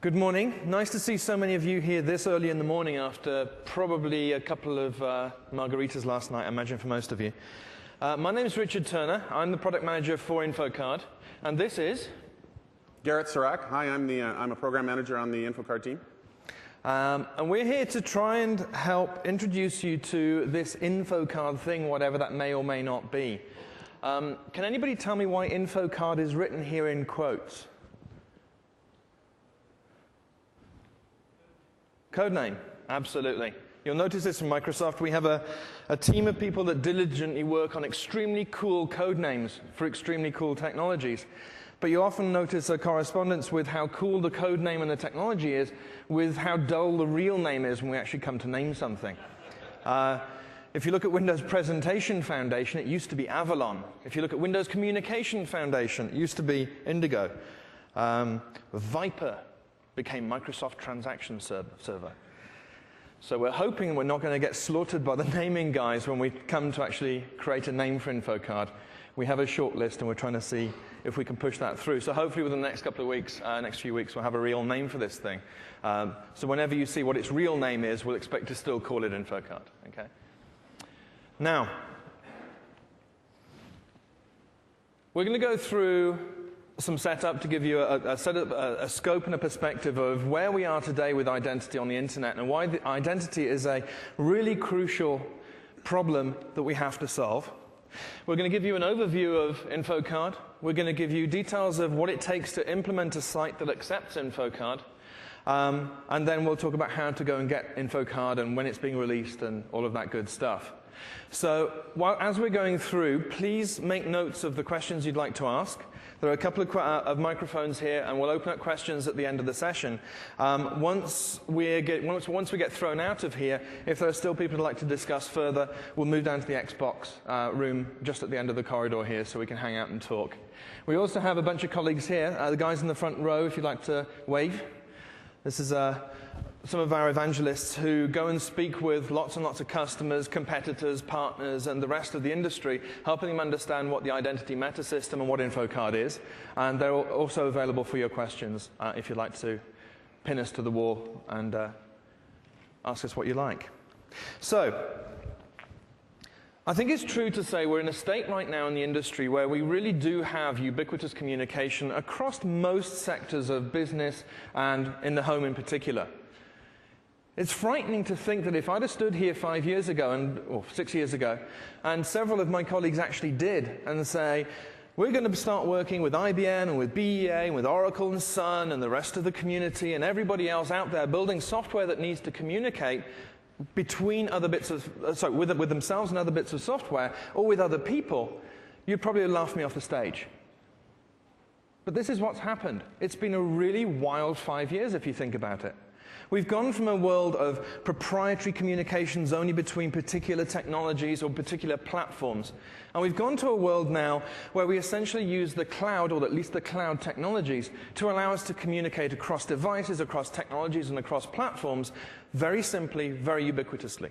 Good morning. Nice to see so many of you here this early in the morning after probably a couple of margaritas last night, I imagine, for most of you. My name is Richard Turner. I'm the product manager for InfoCard. And this is? Garrett Sirac. Hi, I'm a program manager on the InfoCard team. And we're here to try and help introduce you to this InfoCard thing, whatever that may or may not be. Can anybody tell me why InfoCard is written here in quotes? Codename, absolutely. You'll notice this from Microsoft. We have a team of people that diligently work on extremely cool code names for extremely cool technologies. But you often notice a correspondence with how cool the code name and the technology is with how dull the real name is when we actually come to name something. If you look at Windows Presentation Foundation, it used to be Avalon. If you look at Windows Communication Foundation, it used to be Indigo. Viper became Microsoft Transaction Server. So we're hoping we're not going to get slaughtered by the naming guys when we come to actually create a name for InfoCard. We have a short list, and we're trying to see if we can push that through. So hopefully within the next couple of weeks, next few weeks, we'll have a real name for this thing. So whenever you see what its real name is, we'll expect to still call it InfoCard. Okay? Now, we're going to go through some setup to give you a scope and a perspective of where we are today with identity on the internet and why the identity is a really crucial problem that we have to solve. We're going to give you an overview of InfoCard. We're going to give you details of what it takes to implement a site that accepts InfoCard. And then we'll talk about how to go and get InfoCard and when it's being released and all of that good stuff. So as we're going through, please make notes of the questions you'd like to ask. There are a couple of microphones here, and we'll open up questions at the end of the session. Once we get thrown out of here, if there are still people who'd like to discuss further, we'll move down to the Xbox room just at the end of the corridor here so we can hang out and talk. We also have a bunch of colleagues here, the guys in the front row, if you'd like to wave. This is some of our evangelists who go and speak with lots and lots of customers, competitors, partners, and the rest of the industry, helping them understand what the identity meta system and what InfoCard is. And they're also available for your questions if you'd like to pin us to the wall and ask us what you like. So, I think it's true to say we're in a state right now in the industry where we really do have ubiquitous communication across most sectors of business and in the home in particular. It's frightening to think that if I'd have stood here 5 years ago, or 6 years ago, and several of my colleagues actually did, and say, we're going to start working with IBM and with BEA and with Oracle and Sun and the rest of the community and everybody else out there building software that needs to communicate between other bits of, with themselves and other bits of software, or with other people, you'd probably laugh me off the stage. But this is what's happened. It's been a really wild 5 years if you think about it. We've gone from a world of proprietary communications only between particular technologies or particular platforms. And we've gone to a world now where we essentially use the cloud, or at least the cloud technologies, to allow us to communicate across devices, across technologies, and across platforms very simply, very ubiquitously.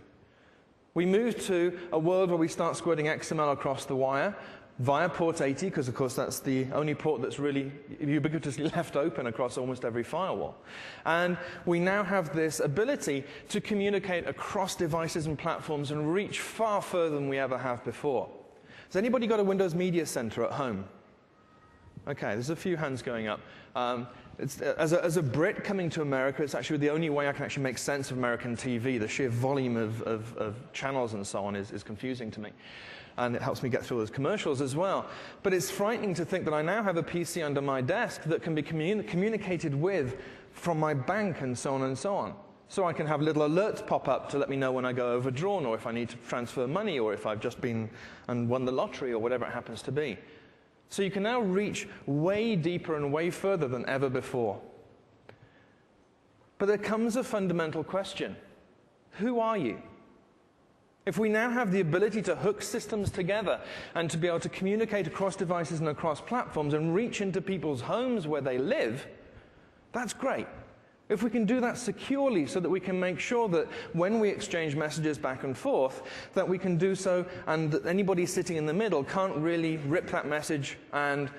We move to a world where we start squirting XML across the wire, via port 80, because of course that's the only port that's really ubiquitously left open across almost every firewall. And we now have this ability to communicate across devices and platforms and reach far further than we ever have before. Has anybody got a Windows Media Center at home? Okay, there's a few hands going up. As a Brit coming to America, it's actually the only way I can actually make sense of American TV. The sheer volume of channels and so on is confusing to me. And it helps me get through those commercials as well. But it's frightening to think that I now have a PC under my desk that can be communicated with from my bank and so on and so on. So I can have little alerts pop up to let me know when I go overdrawn, or if I need to transfer money, or if I've just been and won the lottery, or whatever it happens to be. So you can now reach way deeper and way further than ever before. But there comes a fundamental question. Who are you? If we now have the ability to hook systems together and to be able to communicate across devices and across platforms and reach into people's homes where they live, that's great. If we can do that securely so that we can make sure that when we exchange messages back and forth, that we can do so and that anybody sitting in the middle can't really rip that message and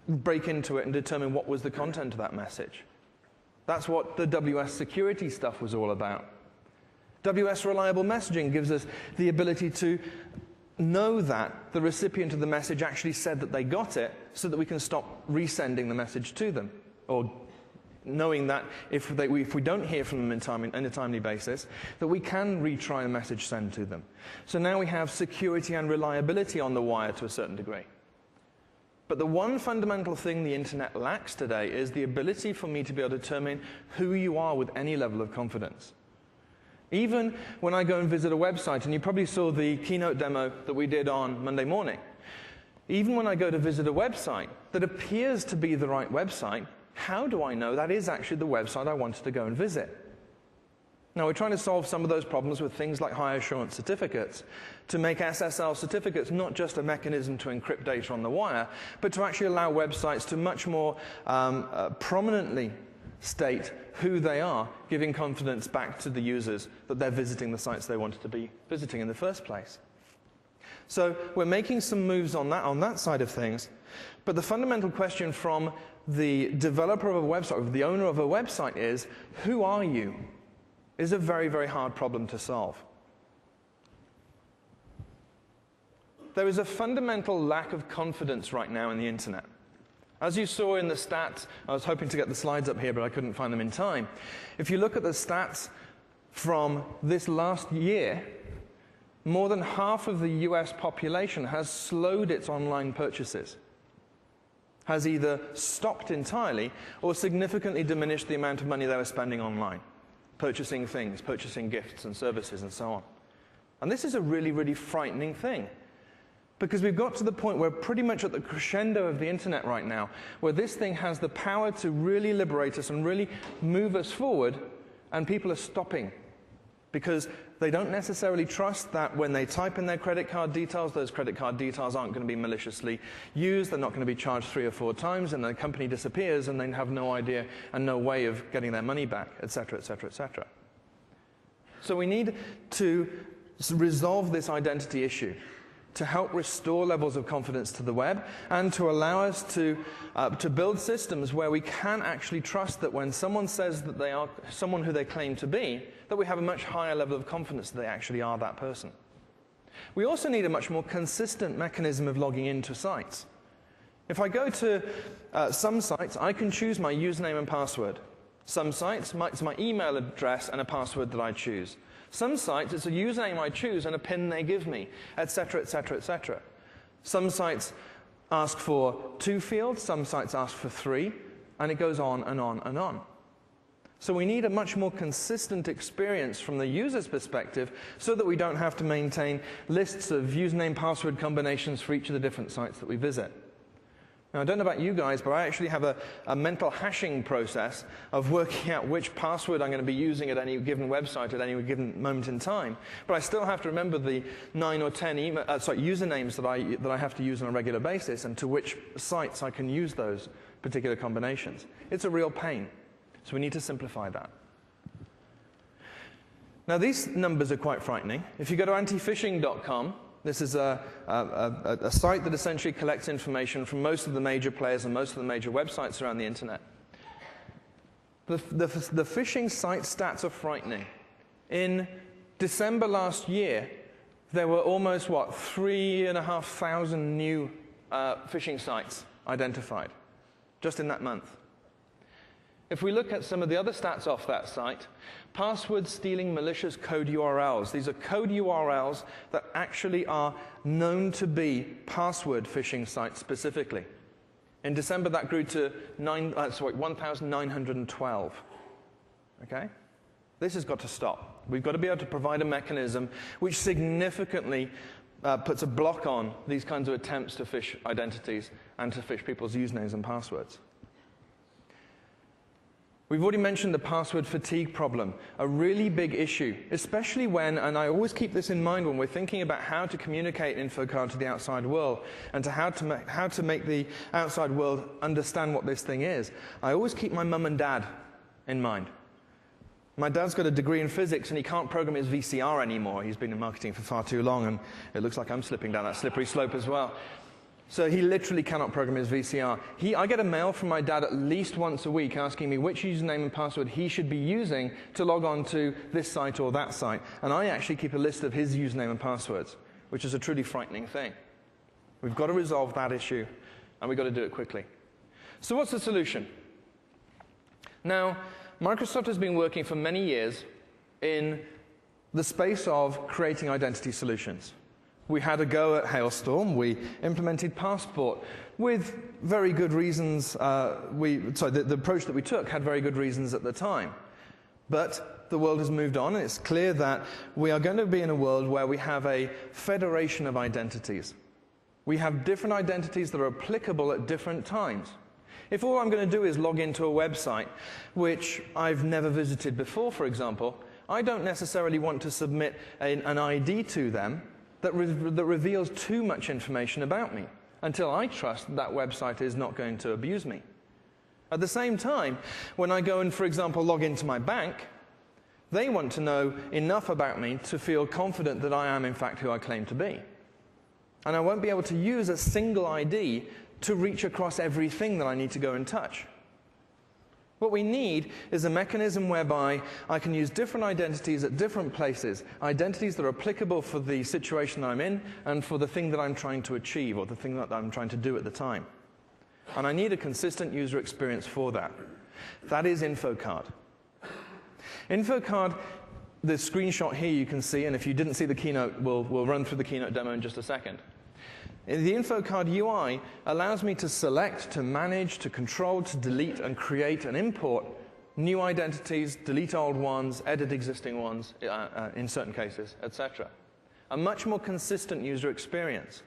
break into it and determine what was the content of that message. That's what the WS security stuff was all about. WS reliable messaging gives us the ability to know that the recipient of the message actually said that they got it, so that we can stop resending the message to them, or knowing that if we don't hear from them in a timely basis, that we can retry the message sent to them. So now we have security and reliability on the wire to a certain degree. But the one fundamental thing the internet lacks today is the ability for me to be able to determine who you are with any level of confidence. Even when I go and visit a website, and you probably saw the keynote demo that we did on Monday morning, even when I go to visit a website that appears to be the right website, how do I know that is actually the website I wanted to go and visit? Now, we're trying to solve some of those problems with things like high assurance certificates, to make SSL certificates not just a mechanism to encrypt data on the wire, but to actually allow websites to much more prominently state who they are, giving confidence back to the users that they're visiting the sites they wanted to be visiting in the first place. So we're making some moves on that side of things, but the fundamental question from the developer of a website, or the owner of a website, is, who are you? Is a very, very hard problem to solve. There is a fundamental lack of confidence right now in the internet. As you saw in the stats, I was hoping to get the slides up here, but I couldn't find them in time. If you look at the stats from this last year, more than half of the US population has slowed its online purchases, has either stopped entirely or significantly diminished the amount of money they were spending online, purchasing things, purchasing gifts and services and so on. And this is a really, really frightening thing, because we've got to the point where pretty much at the crescendo of the internet right now, where this thing has the power to really liberate us and really move us forward, and people are stopping because they don't necessarily trust that when they type in their credit card details, those credit card details aren't going to be maliciously used, they're not going to be charged 3 or 4 times, and the company disappears and they have no idea and no way of getting their money back, etc., etc., etc. So we need to resolve this identity issue, to help restore levels of confidence to the web, and to allow us to build systems where we can actually trust that when someone says that they are someone who they claim to be, that we have a much higher level of confidence that they actually are that person. We also need a much more consistent mechanism of logging into sites. If I go to some sites, I can choose my username and password. Some sites, it's my email address and a password that I choose. Some sites, it's a username I choose and a PIN they give me, etc., etc., etc. Some sites ask for 2 fields, some sites ask for 3, and it goes on and on and on. So we need a much more consistent experience from the user's perspective, so that we don't have to maintain lists of username password combinations for each of the different sites that we visit. Now, I don't know about you guys, but I actually have a mental hashing process of working out which password I'm going to be using at any given website at any given moment in time. But I still have to remember the 9 or 10 usernames that I have to use on a regular basis, and to which sites I can use those particular combinations. It's a real pain. So we need to simplify that. Now, these numbers are quite frightening. If you go to antifishing.com, this is a site that essentially collects information from most of the major players and most of the major websites around the internet. The phishing site stats are frightening. In December last year, there were almost, 3,500 new phishing sites identified, just in that month. If we look at some of the other stats off that site, password stealing malicious code URLs. These are code URLs that actually are known to be password phishing sites specifically. In December, that grew to 1,912. Okay? This has got to stop. We've got to be able to provide a mechanism which significantly puts a block on these kinds of attempts to phish identities and to phish people's usernames and passwords. We've already mentioned the password fatigue problem, a really big issue, especially when, and I always keep this in mind when we're thinking about how to communicate InfoCard to the outside world, and to how to make the outside world understand what this thing is. I always keep my mum and dad in mind. My dad's got a degree in physics, and he can't program his VCR anymore. He's been in marketing for far too long, and it looks like I'm slipping down that slippery slope as well. So he literally cannot program his VCR. I get a mail from my dad at least once a week asking me which username and password he should be using to log on to this site or that site. And I actually keep a list of his username and passwords, which is a truly frightening thing. We've got to resolve that issue, and we've got to do it quickly. So what's the solution? Now, Microsoft has been working for many years in the space of creating identity solutions. We had a go at Hailstorm. We implemented Passport with very good reasons. The approach that we took had very good reasons at the time. But the world has moved on, and it's clear that we are going to be in a world where we have a federation of identities. We have different identities that are applicable at different times. If all I'm going to do is log into a website which I've never visited before, for example, I don't necessarily want to submit an ID to them that reveals too much information about me until I trust that website is not going to abuse me. At the same time, when I go and, for example, log into my bank, they want to know enough about me to feel confident that I am, in fact, who I claim to be. And I won't be able to use a single ID to reach across everything that I need to go and touch. What we need is a mechanism whereby I can use different identities at different places, identities that are applicable for the situation I'm in and for the thing that I'm trying to achieve or the thing that I'm trying to do at the time. And I need a consistent user experience for that. That is InfoCard. InfoCard, the screenshot here you can see, and if you didn't see the keynote, we'll run through the keynote demo in just a second. The InfoCard UI allows me to select, to manage, to control, to delete, and create and import new identities, delete old ones, edit existing ones in certain cases, etc. A much more consistent user experience.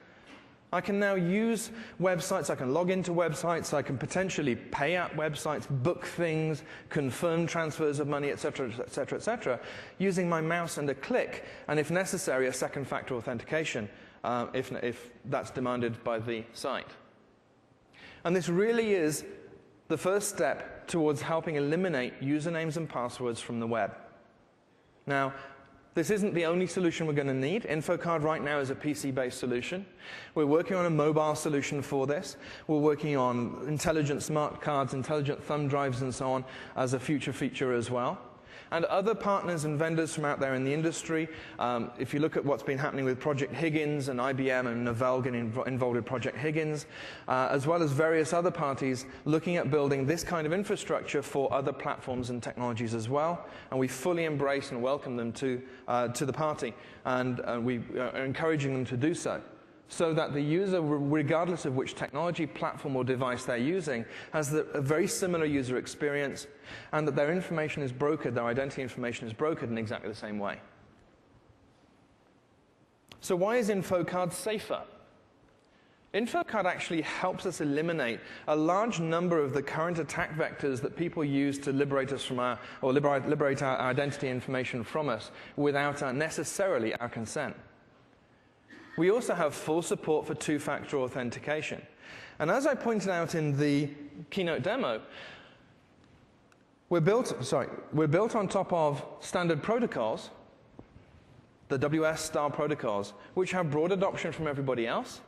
I can now use websites, I can log into websites, I can potentially pay at websites, book things, confirm transfers of money, etc., etc., etc., using my mouse and a click, and if necessary, a second factor authentication. If that's demanded by the site. And this really is the first step towards helping eliminate usernames and passwords from the web. Now, this isn't the only solution we're going to need. InfoCard right now is a PC-based solution. We're working on a mobile solution for this. We're working on intelligent smart cards, intelligent thumb drives, and so on as a future feature as well. And other partners and vendors from out there in the industry, if you look at what's been happening with Project Higgins and IBM and Novell getting involved with Project Higgins, as well as various other parties looking at building this kind of infrastructure for other platforms and technologies as well. And we fully embrace and welcome them to the party, and we are encouraging them to do so that the user, regardless of which technology, platform, or device they're using, has a very similar user experience, and that their information is brokered, their identity information is brokered in exactly the same way. So why is InfoCard safer? InfoCard actually helps us eliminate a large number of the current attack vectors that people use to liberate us from liberate our identity information from us without necessarily our consent. We also have full support for two-factor authentication. And as I pointed out in the keynote demo, we're built on top of standard protocols, the WS-style protocols, which have broad adoption from everybody else.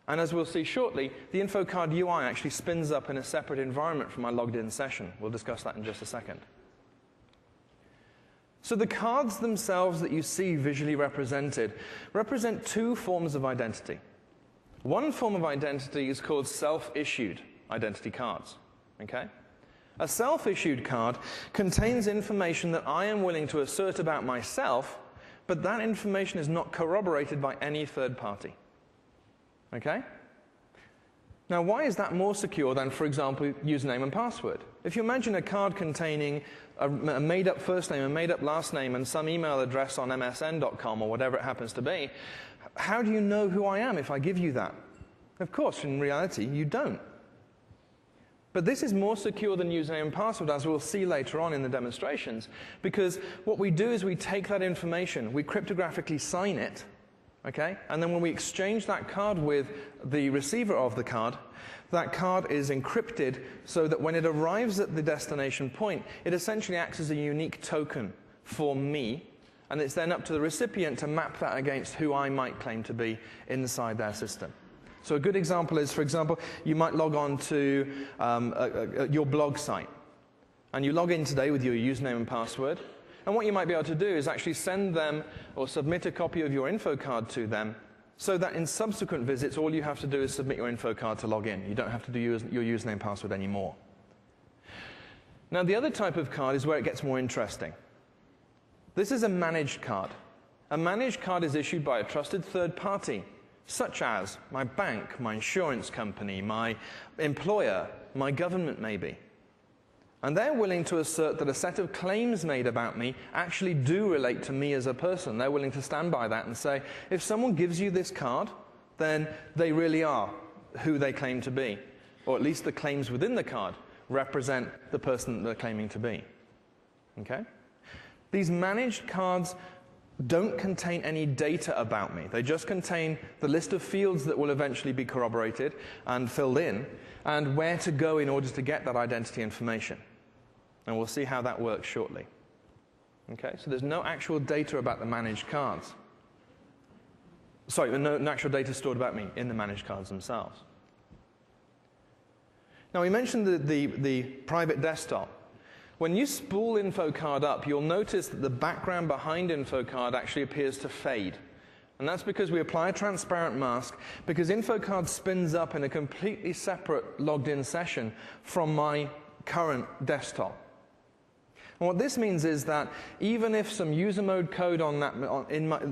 And as we'll see shortly, the InfoCard UI actually spins up in a separate environment from my logged-in session. We'll discuss that in just a second. So the cards themselves that you see visually represented represent two forms of identity. One form of identity is called self-issued identity cards. Okay? A self-issued card contains information that I am willing to assert about myself, but that information is not corroborated by any third party. Okay? Now, why is that more secure than, for example, username and password? If you imagine a card containing a made-up first name, a made-up last name, and some email address on msn.com or whatever it happens to be, how do you know who I am if I give you that? Of course, in reality, you don't. But this is more secure than username and password, as we'll see later on in the demonstrations, because what we do is we take that information, we cryptographically sign it, okay? And then when we exchange that card with the receiver of the card, that card is encrypted so that when it arrives at the destination point, it essentially acts as a unique token for me, and it's then up to the recipient to map that against who I might claim to be inside their system. So a good example is, for example, you might log on to your blog site. And you log in today with your username and password. And what you might be able to do is actually send them or submit a copy of your InfoCard to them so that in subsequent visits, all you have to do is submit your InfoCard to log in. You don't have to do your username and password anymore. Now, the other type of card is where it gets more interesting. This is a managed card. A managed card is issued by a trusted third party, such as my bank, my insurance company, my employer, my government maybe. And they're willing to assert that a set of claims made about me actually do relate to me as a person. They're willing to stand by that and say, if someone gives you this card, then they really are who they claim to be. Or at least the claims within the card represent the person that they're claiming to be. Okay? These managed cards don't contain any data about me. They just contain the list of fields that will eventually be corroborated and filled in, and where to go in order to get that identity information. And we'll see how that works shortly. Okay, so there's no actual data about the managed cards. Sorry, no actual data stored about me in the managed cards themselves. Now, we mentioned the private desktop. When you spool InfoCard up, you'll notice that the background behind InfoCard actually appears to fade. And that's because we apply a transparent mask, because InfoCard spins up in a completely separate logged-in session from my current desktop. And what this means is that even if some user mode code on that,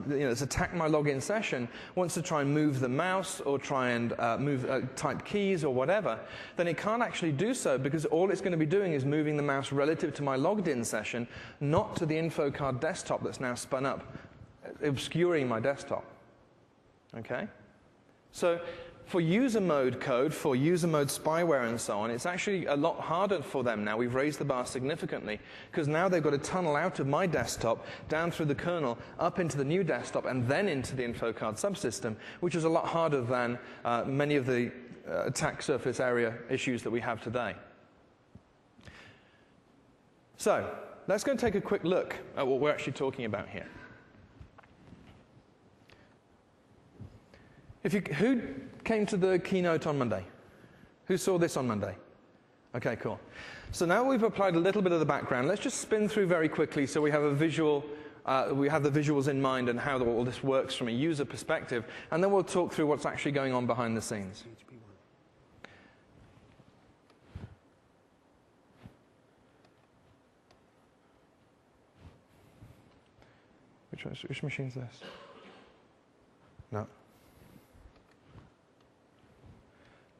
that's attacked my login session wants to try and move the mouse or try and type keys or whatever, then it can't actually do so because all it's going to be doing is moving the mouse relative to my logged-in session, not to the InfoCard desktop that's now spun up, obscuring my desktop. Okay? So for user mode code, for user mode spyware and so on, it's actually a lot harder for them now. We've raised the bar significantly because now they've got to tunnel out of my desktop, down through the kernel, up into the new desktop, and then into the InfoCard subsystem, which is a lot harder than many of the attack surface area issues that we have today. So let's go and take a quick look at what we're actually talking about here. Who came to the keynote on Monday? Who saw this on Monday? Okay, cool. So now we've applied a little bit of the background. Let's just spin through very quickly so we have a visual, we have the visuals in mind and how all this works from a user perspective, and then we'll talk through what's actually going on behind the scenes. Which machine's this? No.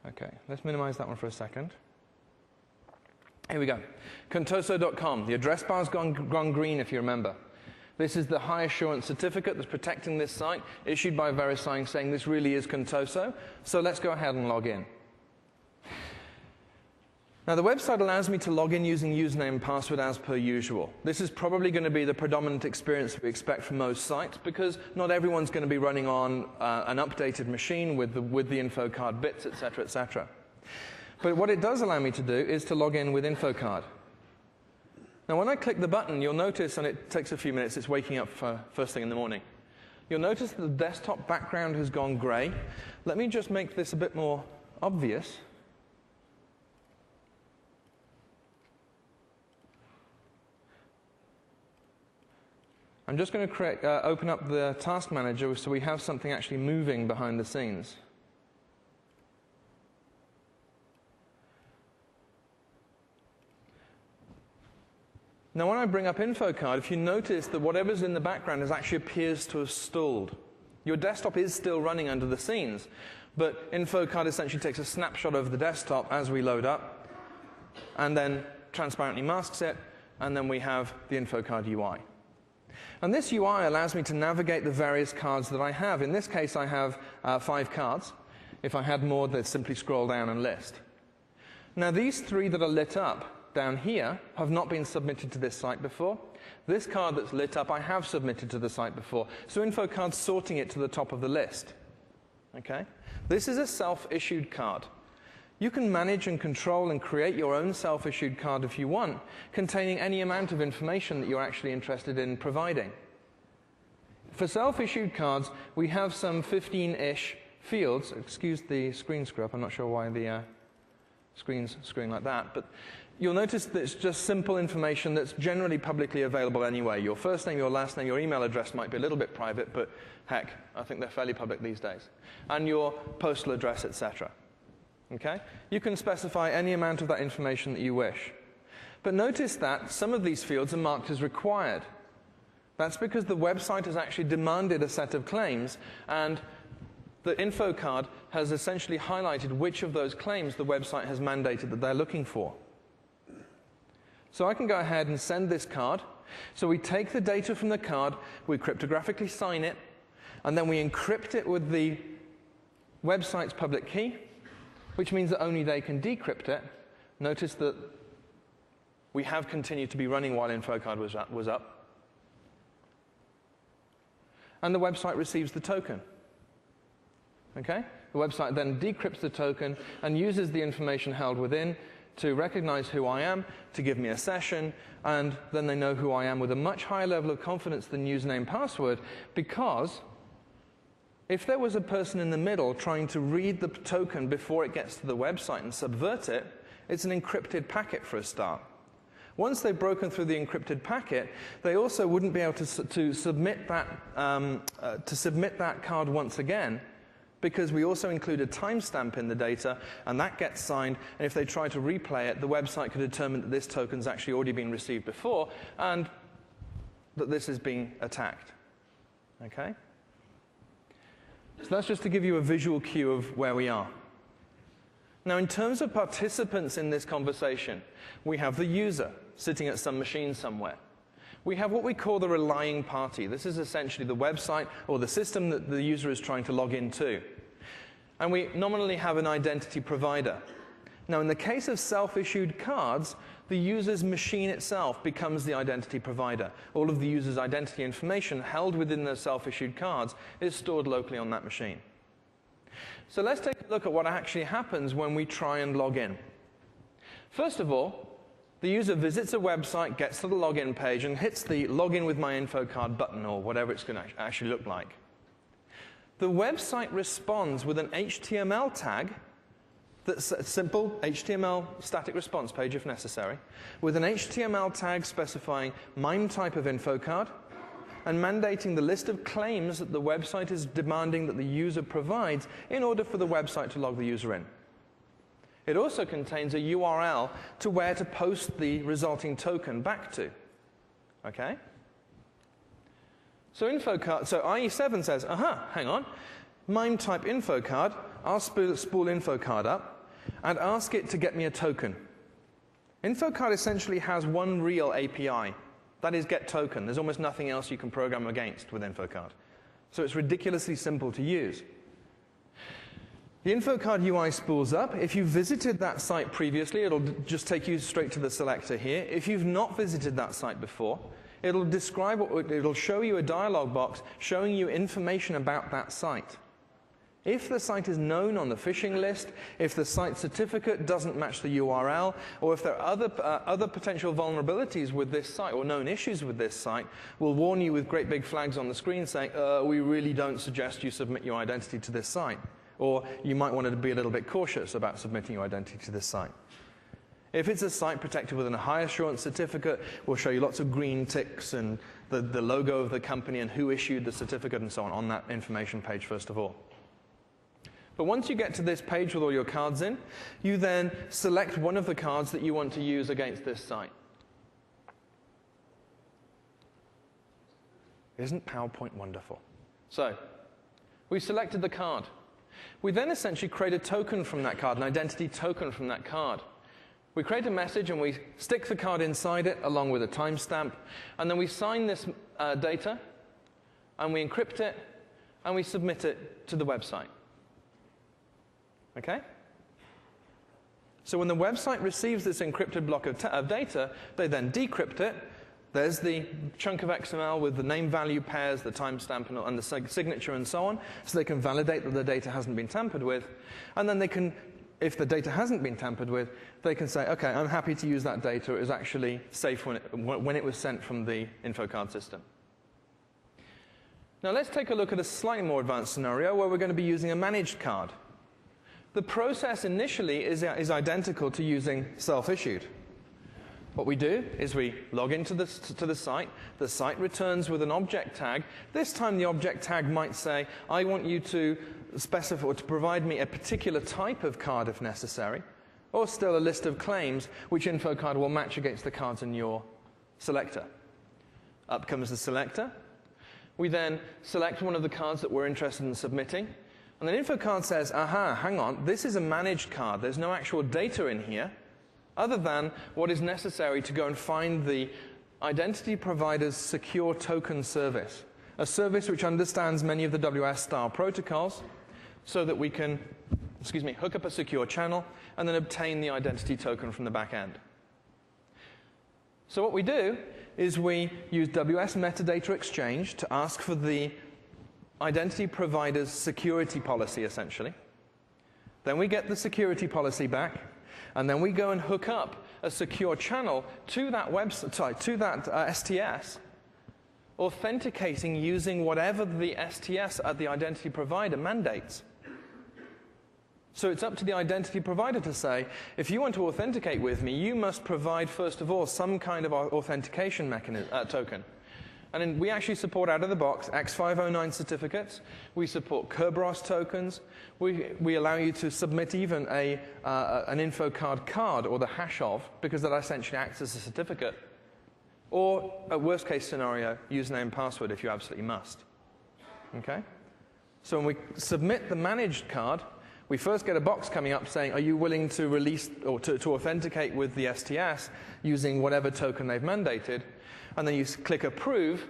Okay, let's minimize that one for a second. Here we go. Contoso.com. The address bar's gone green, if you remember. This is the high assurance certificate that's protecting this site, issued by VeriSign, saying this really is Contoso. So let's go ahead and log in. Now, the website allows me to log in using username and password as per usual. This is probably going to be the predominant experience we expect from most sites because not everyone's going to be running on an updated machine with the InfoCard bits, etc., etc. But what it does allow me to do is to log in with InfoCard. Now, when I click the button, you'll notice, and it takes a few minutes, it's waking up for first thing in the morning. You'll notice that the desktop background has gone gray. Let me just make this a bit more obvious. I'm just going to open up the task manager so we have something actually moving behind the scenes. Now, when I bring up InfoCard, if you notice that whatever's in the background actually appears to have stalled. Your desktop is still running under the scenes, but InfoCard essentially takes a snapshot of the desktop as we load up, and then transparently masks it, and then we have the InfoCard UI. And this UI allows me to navigate the various cards that I have. In this case, I have 5 cards. If I had more, they'd simply scroll down and list. Now, these 3 that are lit up down here have not been submitted to this site before. This card that's lit up, I have submitted to the site before. So InfoCard's sorting it to the top of the list. Okay? This is a self-issued card. You can manage and control and create your own self-issued card if you want, containing any amount of information that you're actually interested in providing. For self-issued cards, we have some 15-ish fields. Excuse the screen screw up. I'm not sure why the screen's screwing like that. But you'll notice that it's just simple information that's generally publicly available anyway. Your first name, your last name, your email address might be a little bit private, but heck, I think they're fairly public these days. And your postal address, etc. Okay? You can specify any amount of that information that you wish. But notice that some of these fields are marked as required. That's because the website has actually demanded a set of claims, and the InfoCard has essentially highlighted which of those claims the website has mandated that they're looking for. So I can go ahead and send this card. So we take the data from the card, we cryptographically sign it, and then we encrypt it with the website's public key, which means that only they can decrypt it. Notice that we have continued to be running while InfoCard was up. And the website receives the token. Okay? The website then decrypts the token and uses the information held within to recognize who I am, to give me a session, and then they know who I am with a much higher level of confidence than username password, because if there was a person in the middle trying to read the token before it gets to the website and subvert it, it's an encrypted packet for a start. Once they've broken through the encrypted packet, they also wouldn't be able to submit that card once again, because we also include a timestamp in the data, and that gets signed, and if they try to replay it, the website could determine that this token's actually already been received before, and that this is being attacked. Okay? So that's just to give you a visual cue of where we are. Now, in terms of participants in this conversation, we have the user sitting at some machine somewhere. We have what we call the relying party. This is essentially the website or the system that the user is trying to log into. And we nominally have an identity provider. Now, in the case of self-issued cards, the user's machine itself becomes the identity provider. All of the user's identity information held within the self-issued cards is stored locally on that machine. So let's take a look at what actually happens when we try and log in. First of all, the user visits a website, gets to the login page, and hits the login with my InfoCard button, or whatever it's going to actually look like. The website responds with an HTML tag that's a simple HTML static response page, if necessary, with an HTML tag specifying MIME type of InfoCard and mandating the list of claims that the website is demanding that the user provides in order for the website to log the user in. It also contains a URL to where to post the resulting token back to. Okay? So IE7 says, hang on, MIME type InfoCard, I'll spool InfoCard up and ask it to get me a token. InfoCard essentially has one real API. That is get token. There's almost nothing else you can program against with InfoCard. So it's ridiculously simple to use. The InfoCard UI spools up. If you visited that site previously, it'll just take you straight to the selector here. If you've not visited that site before, it'll show you a dialog box showing you information about that site. If the site is known on the phishing list, if the site certificate doesn't match the URL, or if there are other potential vulnerabilities with this site or known issues with this site, we'll warn you with great big flags on the screen saying, we really don't suggest you submit your identity to this site. Or you might want to be a little bit cautious about submitting your identity to this site. If it's a site protected with a high assurance certificate, we'll show you lots of green ticks and the logo of the company and who issued the certificate and so on that information page first of all. But once you get to this page with all your cards in, you then select one of the cards that you want to use against this site. Isn't PowerPoint wonderful? So, we selected the card. We then essentially create a token from that card, an identity token from that card. We create a message and we stick the card inside it along with a timestamp, and then we sign this data, and we encrypt it, and we submit it to the website. Okay? So when the website receives this encrypted block of data, they then decrypt it. There's the chunk of XML with the name-value pairs, the timestamp, and the signature, and so on, so they can validate that the data hasn't been tampered with. And then they can, if the data hasn't been tampered with, they can say, OK, I'm happy to use that data. It was actually safe when it was sent from the InfoCard system. Now let's take a look at a slightly more advanced scenario where we're going to be using a managed card. The process initially is identical to using self-issued. What we do is we log into the site. The site returns with an object tag. This time the object tag might say, I want you to specify or to provide me a particular type of card if necessary, or still a list of claims which InfoCard will match against the cards in your selector. Up comes the selector. We then select one of the cards that we're interested in submitting. And then InfoCard says, aha, hang on, this is a managed card. There's no actual data in here other than what is necessary to go and find the identity provider's secure token service, a service which understands many of the WS-style protocols so that we can, hook up a secure channel and then obtain the identity token from the back end. So what we do is we use WS metadata exchange to ask for the identity provider's security policy, essentially. Then we get the security policy back, and then we go and hook up a secure channel to that website, to that STS, authenticating using whatever the STS at the identity provider mandates. So it's up to the identity provider to say, if you want to authenticate with me, you must provide, first of all, some kind of authentication mechanism, token. And we actually support out of the box X509 certificates. We support Kerberos tokens. We allow you to submit even an InfoCard card or the hash of, because that essentially acts as a certificate. Or, a worst case scenario, username and password if you absolutely must. Okay? So when we submit the managed card, we first get a box coming up saying, are you willing to release or to authenticate with the STS using whatever token they've mandated? And then you click approve,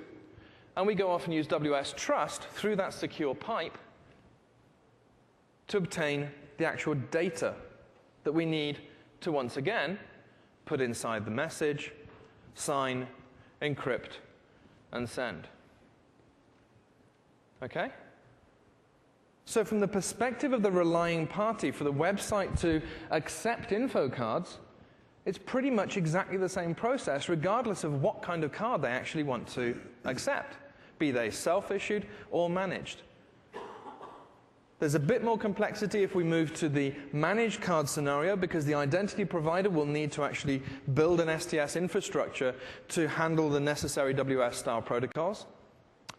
and we go off and use WS Trust through that secure pipe to obtain the actual data that we need to, once again, put inside the message, sign, encrypt, and send. Okay? So from the perspective of the relying party, for the website to accept InfoCards, it's pretty much exactly the same process, regardless of what kind of card they actually want to accept, be they self-issued or managed. There's a bit more complexity if we move to the managed card scenario, because the identity provider will need to actually build an STS infrastructure to handle the necessary WS-style protocols.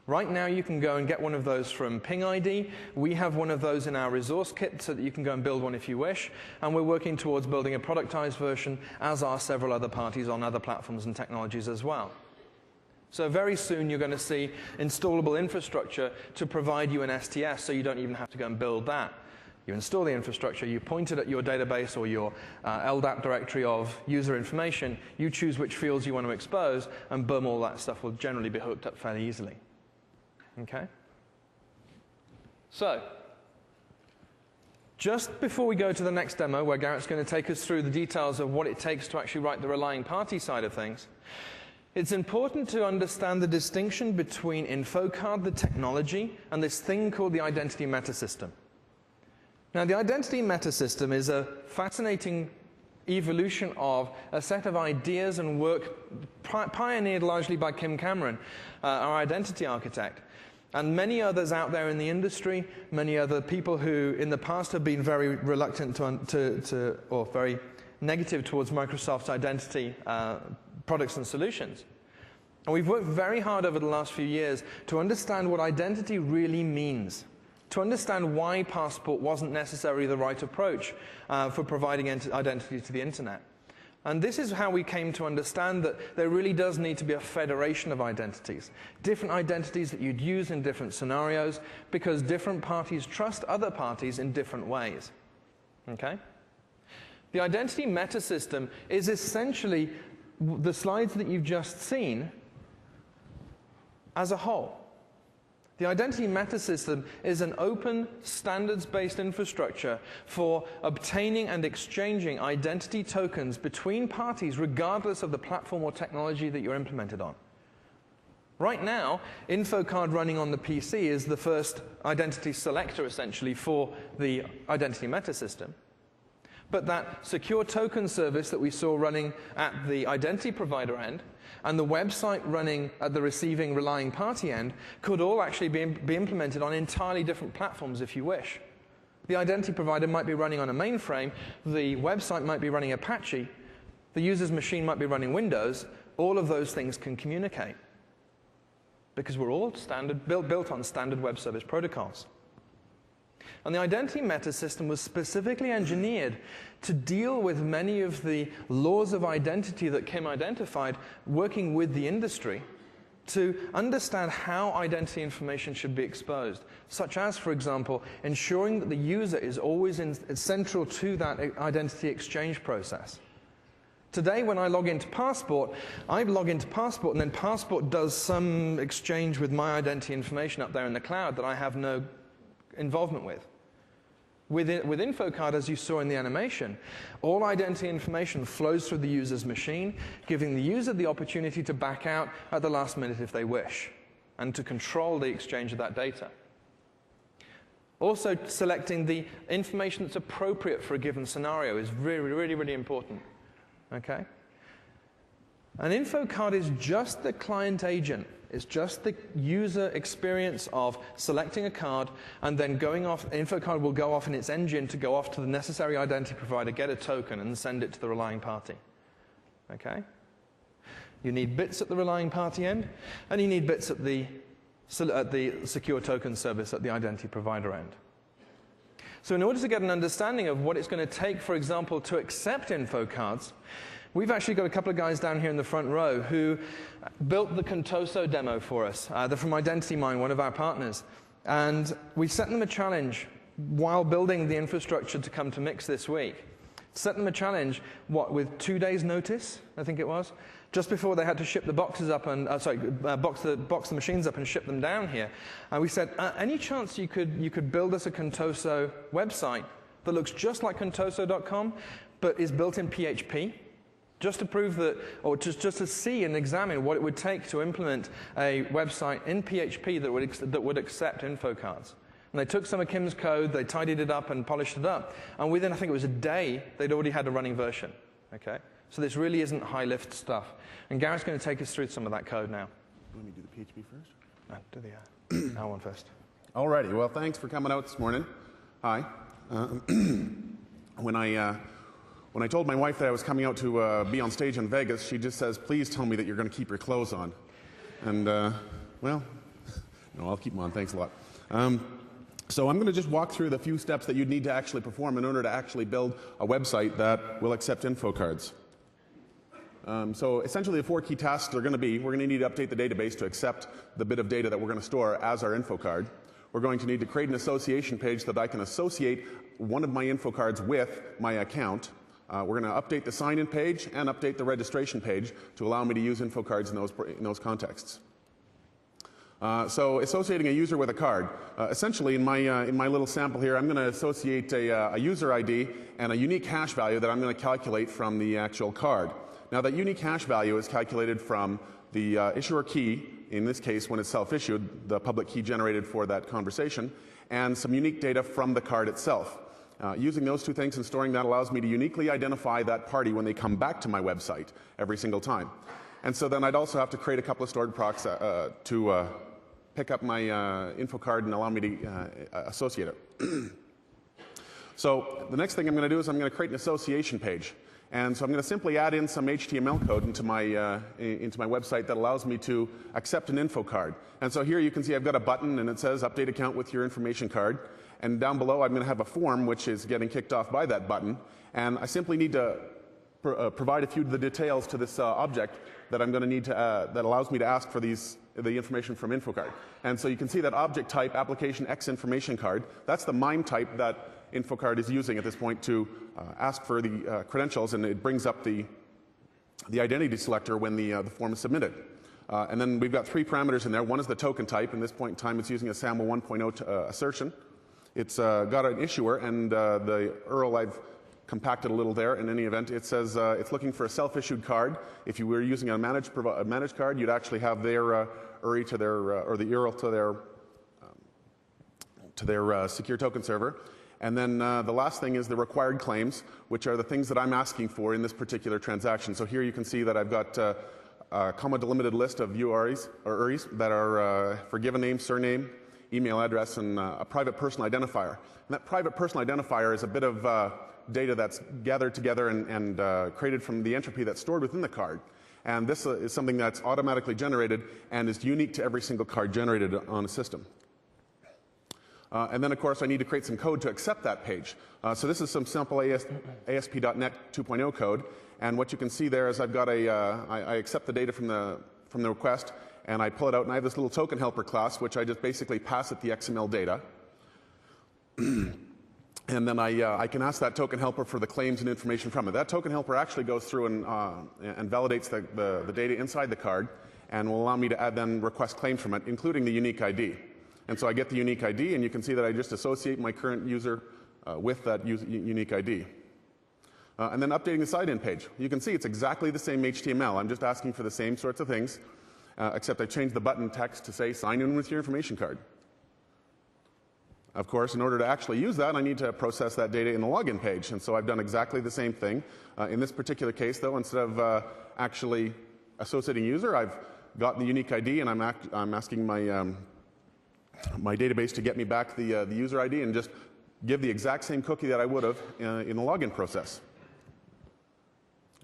Right now, you can go and get one of those from Ping ID. We have one of those in our resource kit so that you can go and build one if you wish. And we're working towards building a productized version, as are several other parties on other platforms and technologies as well. So very soon, you're going to see installable infrastructure to provide you an STS, so you don't even have to go and build that. You install the infrastructure, you point it at your database or your LDAP directory of user information, you choose which fields you want to expose, and boom, all that stuff will generally be hooked up fairly easily. Okay? So, just before we go to the next demo, where Garrett's going to take us through the details of what it takes to actually write the relying party side of things, it's important to understand the distinction between InfoCard, the technology, and this thing called the identity metasystem. Now, the identity metasystem is a fascinating evolution of a set of ideas and work pioneered largely by Kim Cameron, our identity architect, and many others out there in the industry, many other people who in the past have been very reluctant or very negative towards Microsoft's identity products and solutions. And we've worked very hard over the last few years to understand what identity really means, to understand why Passport wasn't necessarily the right approach for providing identity to the internet. And this is how we came to understand that there really does need to be a federation of identities, different identities that you'd use in different scenarios, because different parties trust other parties in different ways. Okay? The identity metasystem is essentially the slides that you've just seen as a whole. The identity metasystem is an open, standards-based infrastructure for obtaining and exchanging identity tokens between parties, regardless of the platform or technology that you're implemented on. Right now, InfoCard running on the PC is the first identity selector, essentially, for the identity metasystem. But that secure token service that we saw running at the identity provider end and the website running at the receiving relying party end could all actually be implemented on entirely different platforms if you wish. The identity provider might be running on a mainframe, the website might be running Apache, the user's machine might be running Windows. All of those things can communicate because we're all built on standard web service protocols. And the identity meta system was specifically engineered to deal with many of the laws of identity that Kim identified, working with the industry to understand how identity information should be exposed, such as, for example, ensuring that the user is always central to that identity exchange process. Today, when I log into Passport, I log into Passport, and then Passport does some exchange with my identity information up there in the cloud that I have no involvement with. With InfoCard, as you saw in the animation, all identity information flows through the user's machine, giving the user the opportunity to back out at the last minute if they wish, and to control the exchange of that data. Also, selecting the information that's appropriate for a given scenario is really, really, really important. Okay? An InfoCard is just the client agent. It's just the user experience of selecting a card and then going off. InfoCard will go off in its engine to go off to the necessary identity provider, get a token, and send it to the relying party. Okay? You need bits at the relying party end, and you need bits at the secure token service at the identity provider end. So in order to get an understanding of what it's going to take, for example, to accept InfoCards, we've actually got a couple of guys down here in the front row who built the Contoso demo for us. They're from IdentityMine, one of our partners. And we set them a challenge while building the infrastructure to come to MIX this week. Set them a challenge, with 2 days' notice, I think it was, just before they had to ship the boxes up and, box the machines up and ship them down here. And we said, any chance you could build us a Contoso website that looks just like Contoso.com, but is built in PHP? Just to prove that, or just to see and examine what it would take to implement a website in PHP that would accept InfoCards. And they took some of Kim's code, they tidied it up and polished it up, and within, I think it was a day, they'd already had a running version. Okay? So this really isn't high-lift stuff. And Garrett's going to take us through some of that code now. Let me do the PHP first. No, do the L one first. All righty. Well, thanks for coming out this morning. Hi. When I told my wife that I was coming out to be on stage in Vegas, she just says, please tell me that you're going to keep your clothes on. And, well, no, I'll keep them on. Thanks a lot. So I'm going to just walk through the few steps that you'd need to actually perform in order to actually build a website that will accept InfoCards. So essentially the 4 key tasks are going to be, we're going to need to update the database to accept the bit of data that we're going to store as our InfoCard. We're going to need to create an association page so that I can associate one of my InfoCards with my account. We're going to update the sign-in page and update the registration page to allow me to use InfoCards in those contexts. So associating a user with a card. Essentially, in my little sample here, I'm going to associate a user ID and a unique hash value that I'm going to calculate from the actual card. Now, that unique hash value is calculated from the issuer key, in this case, when it's self-issued, the public key generated for that conversation, and some unique data from the card itself. Using those 2 things and storing that allows me to uniquely identify that party when they come back to my website every single time. And so then I'd also have to create a couple of stored procs to pick up my InfoCard and allow me to associate it. So the next thing I'm going to do is I'm going to create an association page. And so I'm going to simply add in some HTML code into my website that allows me to accept an InfoCard. And so here you can see I've got a button and it says update account with your information card. And down below I'm going to have a form which is getting kicked off by that button. And I simply need to provide a few of the details to this object that I'm going to need to, that allows me to ask for the information from InfoCard. And so you can see that object type application X information card, that's the MIME type that InfoCard is using at this point to ask for the credentials, and it brings up the identity selector when the form is submitted. And then we've got 3 parameters in there. One is the token type. In this point in time, it's using a SAML 1.0 assertion. It's got an issuer, and the URL I've compacted a little there. In any event, it says it's looking for a self-issued card. If you were using a managed card, you'd actually have their URI to their or the URL to their secure token server. And then the last thing is the required claims, which are the things that I'm asking for in this particular transaction. So here you can see that I've got a comma-delimited list of URIs or URIs that are for given name, surname, email address, and a private personal identifier. And that private personal identifier is a bit of data that's gathered together and created from the entropy that's stored within the card. And this is something that's automatically generated and is unique to every single card generated on a system. And then, of course, I need to create some code to accept that page. So this is some simple ASP.NET 2.0 code. And what you can see there is I've got I accept the data from the request, and I pull it out, and I have this little token helper class, which I just basically pass it the XML data. And then I can ask that token helper for the claims and information from it. That token helper actually goes through and validates the data inside the card and will allow me to then request claims from it, including the unique ID. And so I get the unique ID, and you can see that I just associate my current user with that unique ID. And then updating the sign-in page. You can see it's exactly the same HTML. I'm just asking for the same sorts of things, except I changed the button text to say, sign in with your information card. Of course, in order to actually use that, I need to process that data in the login page. And so I've done exactly the same thing. In this particular case, though, instead of actually associating user, I've got the unique ID, and I'm asking my database to get me back the user ID and just give the exact same cookie that I would have in the login process.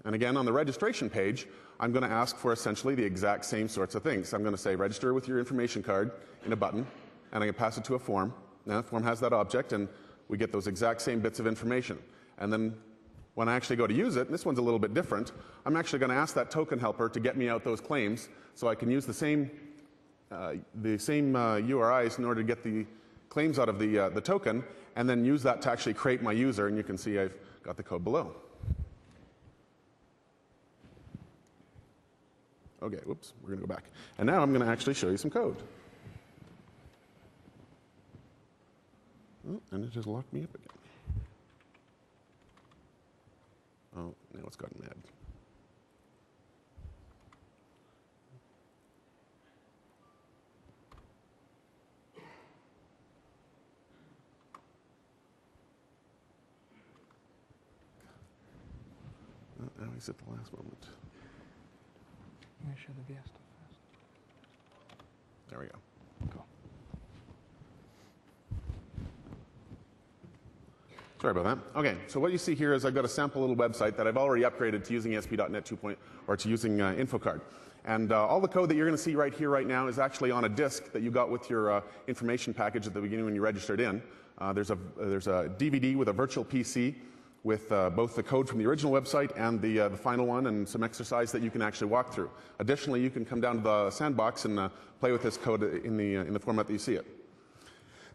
And again, on the registration page, I'm going to ask for essentially the exact same sorts of things. I'm going to say register with your information card in a button, and I'm going to pass it to a form. Now, the form has that object, and we get those exact same bits of information. And then when I actually go to use it, and this one's a little bit different, I'm actually going to ask that token helper to get me out those claims so I can use the same URIs in order to get the claims out of the token, and then use that to actually create my user. And you can see I've got the code below. Okay, whoops, we're going to go back. And now I'm going to actually show you some code. Oh, and it just locked me up again. Oh, now it's gotten mad. Oh, now he's at the last moment. Let me show the VS stuff first. There we go. Cool. Sorry about that. Okay, so what you see here is I've got a sample little website that I've already upgraded to using ASP.NET 2.0 or to using InfoCard. And all the code that you're going to see right here, right now, is actually on a disk that you got with your information package at the beginning when you registered in. There's a DVD with a virtual PC with both the code from the original website and the final one, and some exercise that you can actually walk through. Additionally, you can come down to the sandbox and play with this code in the format that you see it.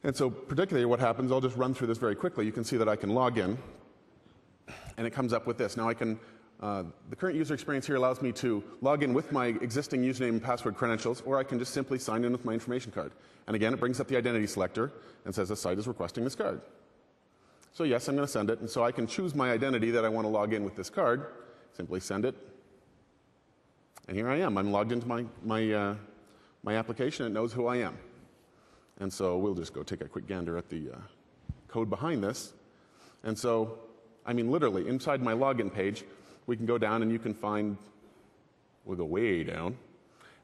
And so particularly what happens, I'll just run through this very quickly. You can see that I can log in, and it comes up with this. Now I can, the current user experience here allows me to log in with my existing username and password credentials, or I can just simply sign in with my information card. And again, it brings up the identity selector and says the site is requesting this card. So yes, I'm going to send it, and so I can choose my identity that I want to log in with this card, simply send it, and here I am. I'm logged into my application. It knows who I am. And so we'll just go take a quick gander at the code behind this. And so, I mean, literally, inside my login page, we can go down and you can find, we'll go way down,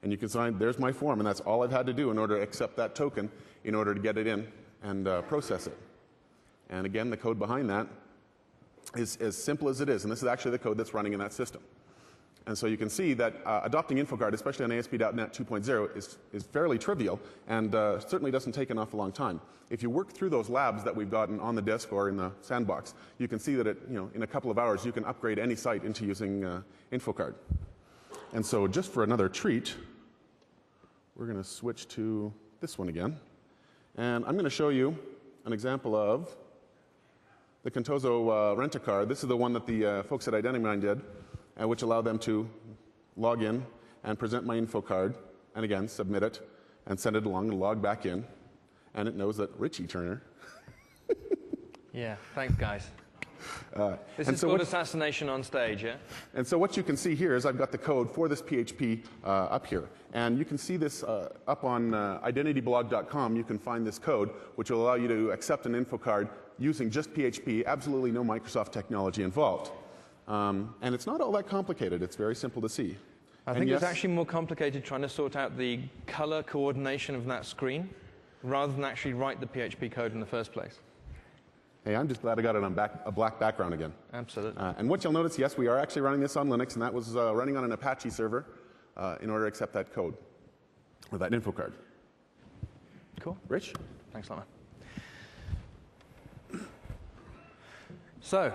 and you can find, there's my form, and that's all I've had to do in order to accept that token in order to get it in and process it. And again, the code behind that is as simple as it is, and this is actually the code that's running in that system. And so you can see that adopting InfoCard, especially on ASP.NET 2.0, is fairly trivial and certainly doesn't take an awful long time. If you work through those labs that we've gotten on the disk or in the sandbox, you can see that in a couple of hours you can upgrade any site into using InfoCard. And so just for another treat, we're going to switch to this one again. And I'm going to show you an example of the Contoso Rent-A-Car. This is the one that the folks at IdentityMine did, which allowed them to log in and present my info card, and again, submit it, and send it along and log back in. And it knows that Richie Turner. Yeah, thanks, guys. This is called assassination on stage, yeah? And so what you can see here is I've got the code for this PHP up here. And you can see this up on identityblog.com. You can find this code, which will allow you to accept an info card using just PHP, absolutely no Microsoft technology involved. And it's not all that complicated. It's very simple to see. I think it's actually more complicated trying to sort out the color coordination of that screen rather than actually write the PHP code in the first place. Hey, I'm just glad I got it on a black background again. Absolutely. And what you'll notice, yes, we are actually running this on Linux, and that was running on an Apache server in order to accept that code, or that InfoCard. Cool. Rich? Thanks, Lana. So,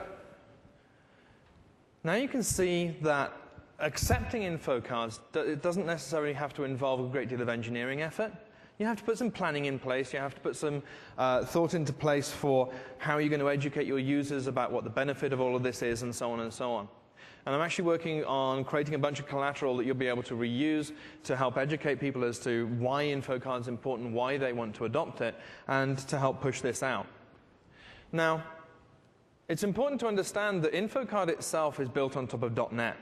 now you can see that accepting InfoCards, it doesn't necessarily have to involve a great deal of engineering effort. You have to put some planning in place. You have to put some thought into place for how you're going to educate your users about what the benefit of all of this is, and so on and so on. And I'm actually working on creating a bunch of collateral that you'll be able to reuse to help educate people as to why InfoCard is important, why they want to adopt it, and to help push this out. Now, it's important to understand that InfoCard itself is built on top of .NET,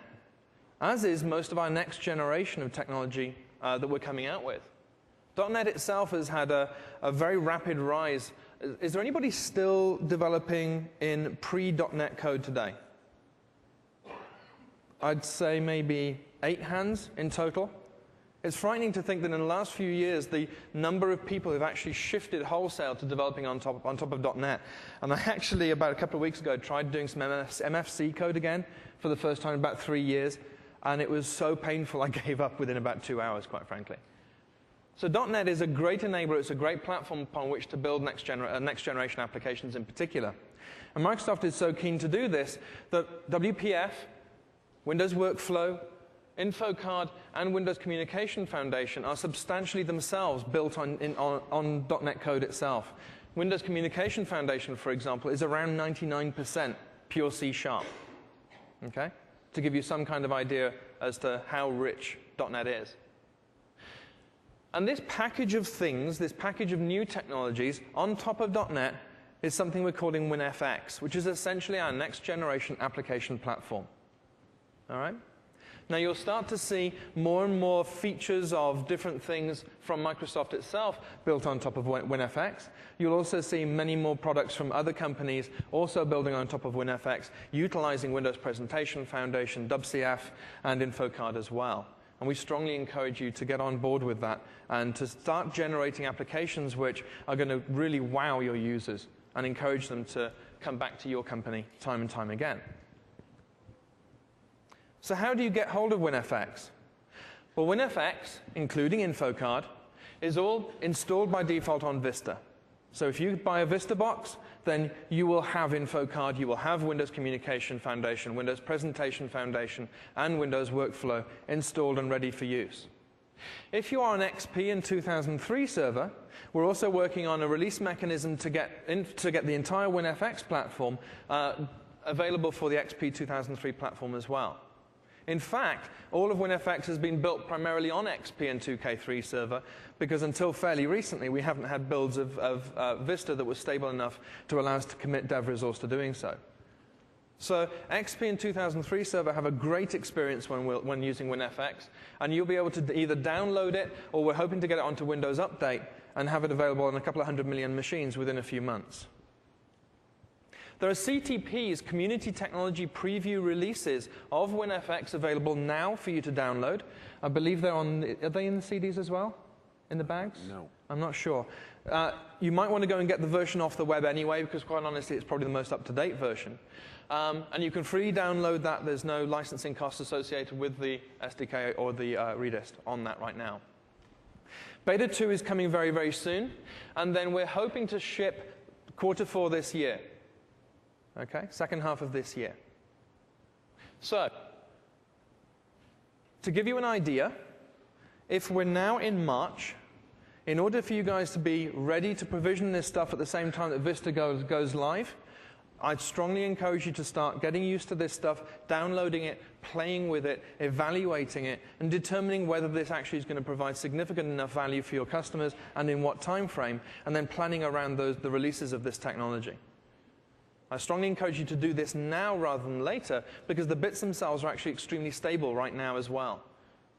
as is most of our next generation of technology that we're coming out with. .NET itself has had a very rapid rise. Is there anybody still developing in pre-.NET code today? I'd say maybe 8 hands in total. It's frightening to think that in the last few years, the number of people who've actually shifted wholesale to developing on top of .NET. And I actually, about a couple of weeks ago, tried doing some MFC code again for the first time in about 3 years. And it was so painful, I gave up within about 2 hours, quite frankly. So .NET is a great enabler. It's a great platform upon which to build next generation applications in particular. And Microsoft is so keen to do this that WPF, Windows Workflow, InfoCard, and Windows Communication Foundation are substantially themselves built on .NET code itself. Windows Communication Foundation, for example, is around 99% pure C#. Okay? To give you some kind of idea as to how rich .NET is. And this package of things, this package of new technologies on top of .NET is something we're calling WinFX, which is essentially our next generation application platform. All right? Now you'll start to see more and more features of different things from Microsoft itself built on top of WinFX. You'll also see many more products from other companies also building on top of WinFX, utilizing Windows Presentation Foundation, WCF, and InfoCard as well. And we strongly encourage you to get on board with that and to start generating applications which are going to really wow your users and encourage them to come back to your company time and time again. So how do you get hold of WinFX? Well, WinFX, including InfoCard, is all installed by default on Vista. So if you buy a Vista box, then you will have InfoCard, you will have Windows Communication Foundation, Windows Presentation Foundation, and Windows Workflow installed and ready for use. If you are an XP and 2003 server, we're also working on a release mechanism to get the entire WinFX platform available for the XP 2003 platform as well. In fact, all of WinFX has been built primarily on XP and 2K3 server because until fairly recently, we haven't had builds of Vista that was stable enough to allow us to commit dev resource to doing so. So XP and 2003 server have a great experience when using WinFX, and you'll be able to either download it, or we're hoping to get it onto Windows Update and have it available on a couple of 100 million machines within a few months. There are CTPs, Community Technology Preview releases of WinFX available now for you to download. I believe they're are they in the CDs as well? In the bags? No. I'm not sure. You might want to go and get the version off the web anyway, because quite honestly, it's probably the most up-to-date version. And you can freely download that. There's no licensing costs associated with the SDK or the Redist on that right now. Beta 2 is coming very, very soon. And then we're hoping to ship Q4 this year. Okay, second half of this year. So, to give you an idea, if we're now in March, in order for you guys to be ready to provision this stuff at the same time that Vista goes live, I'd strongly encourage you to start getting used to this stuff, downloading it, playing with it, evaluating it, and determining whether this actually is going to provide significant enough value for your customers and in what time frame, and then planning around the releases of this technology. I strongly encourage you to do this now rather than later, because the bits themselves are actually extremely stable right now as well.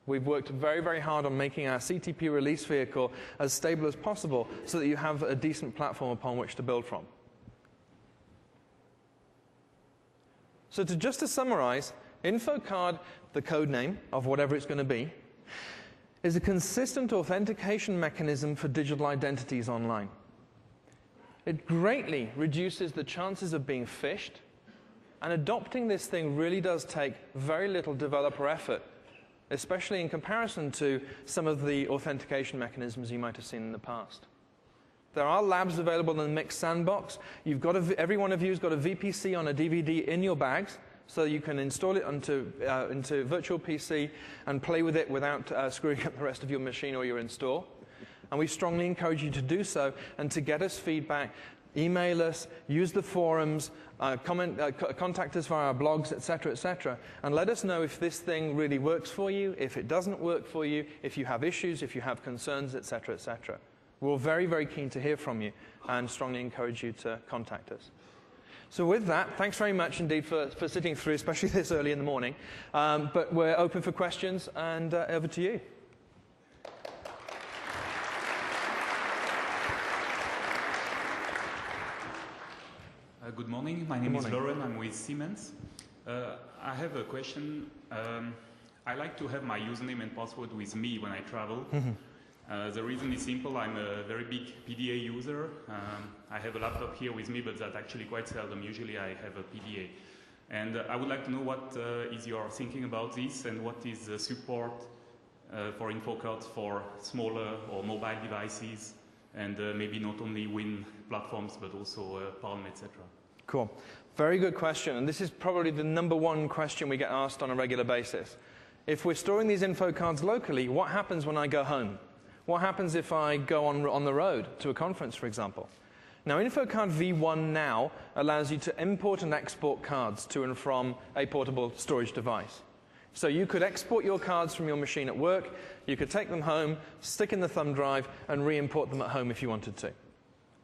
We've worked very, very hard on making our CTP release vehicle as stable as possible so that you have a decent platform upon which to build from. So just to summarize, InfoCard, the code name of whatever it's going to be, is a consistent authentication mechanism for digital identities online. It greatly reduces the chances of being phished, and adopting this thing really does take very little developer effort, especially in comparison to some of the authentication mechanisms you might have seen in the past. There are labs available in the MIX sandbox. Every one of you has got a VPC on a DVD in your bags, so you can install it into virtual PC and play with it without screwing up the rest of your machine or your install. And we strongly encourage you to do so, and to get us feedback, email us, use the forums, contact us via our blogs, etc., and let us know if this thing really works for you, if it doesn't work for you, if you have issues, if you have concerns, etc., etc. We're very, very keen to hear from you and strongly encourage you to contact us. So with that, thanks very much indeed for sitting through, especially this early in the morning. But we're open for questions, and over to you. Good morning. My name is Lauren. I'm with Siemens. I have a question. I like to have my username and password with me when I travel. The reason is simple. I'm a very big PDA user. I have a laptop here with me, but that's actually quite seldom. Usually I have a PDA. And I would like to know what is your thinking about this, and what is the support for InfoCards for smaller or mobile devices, and maybe not only Win platforms, but also Palm, etc. Cool. Very good question. And this is probably the #1 question we get asked on a regular basis. If we're storing these InfoCards locally, what happens when I go home? What happens if I go on the road to a conference, for example? Now, InfoCard V1 now allows you to import and export cards to and from a portable storage device. So you could export your cards from your machine at work, you could take them home, stick in the thumb drive, and re-import them at home if you wanted to.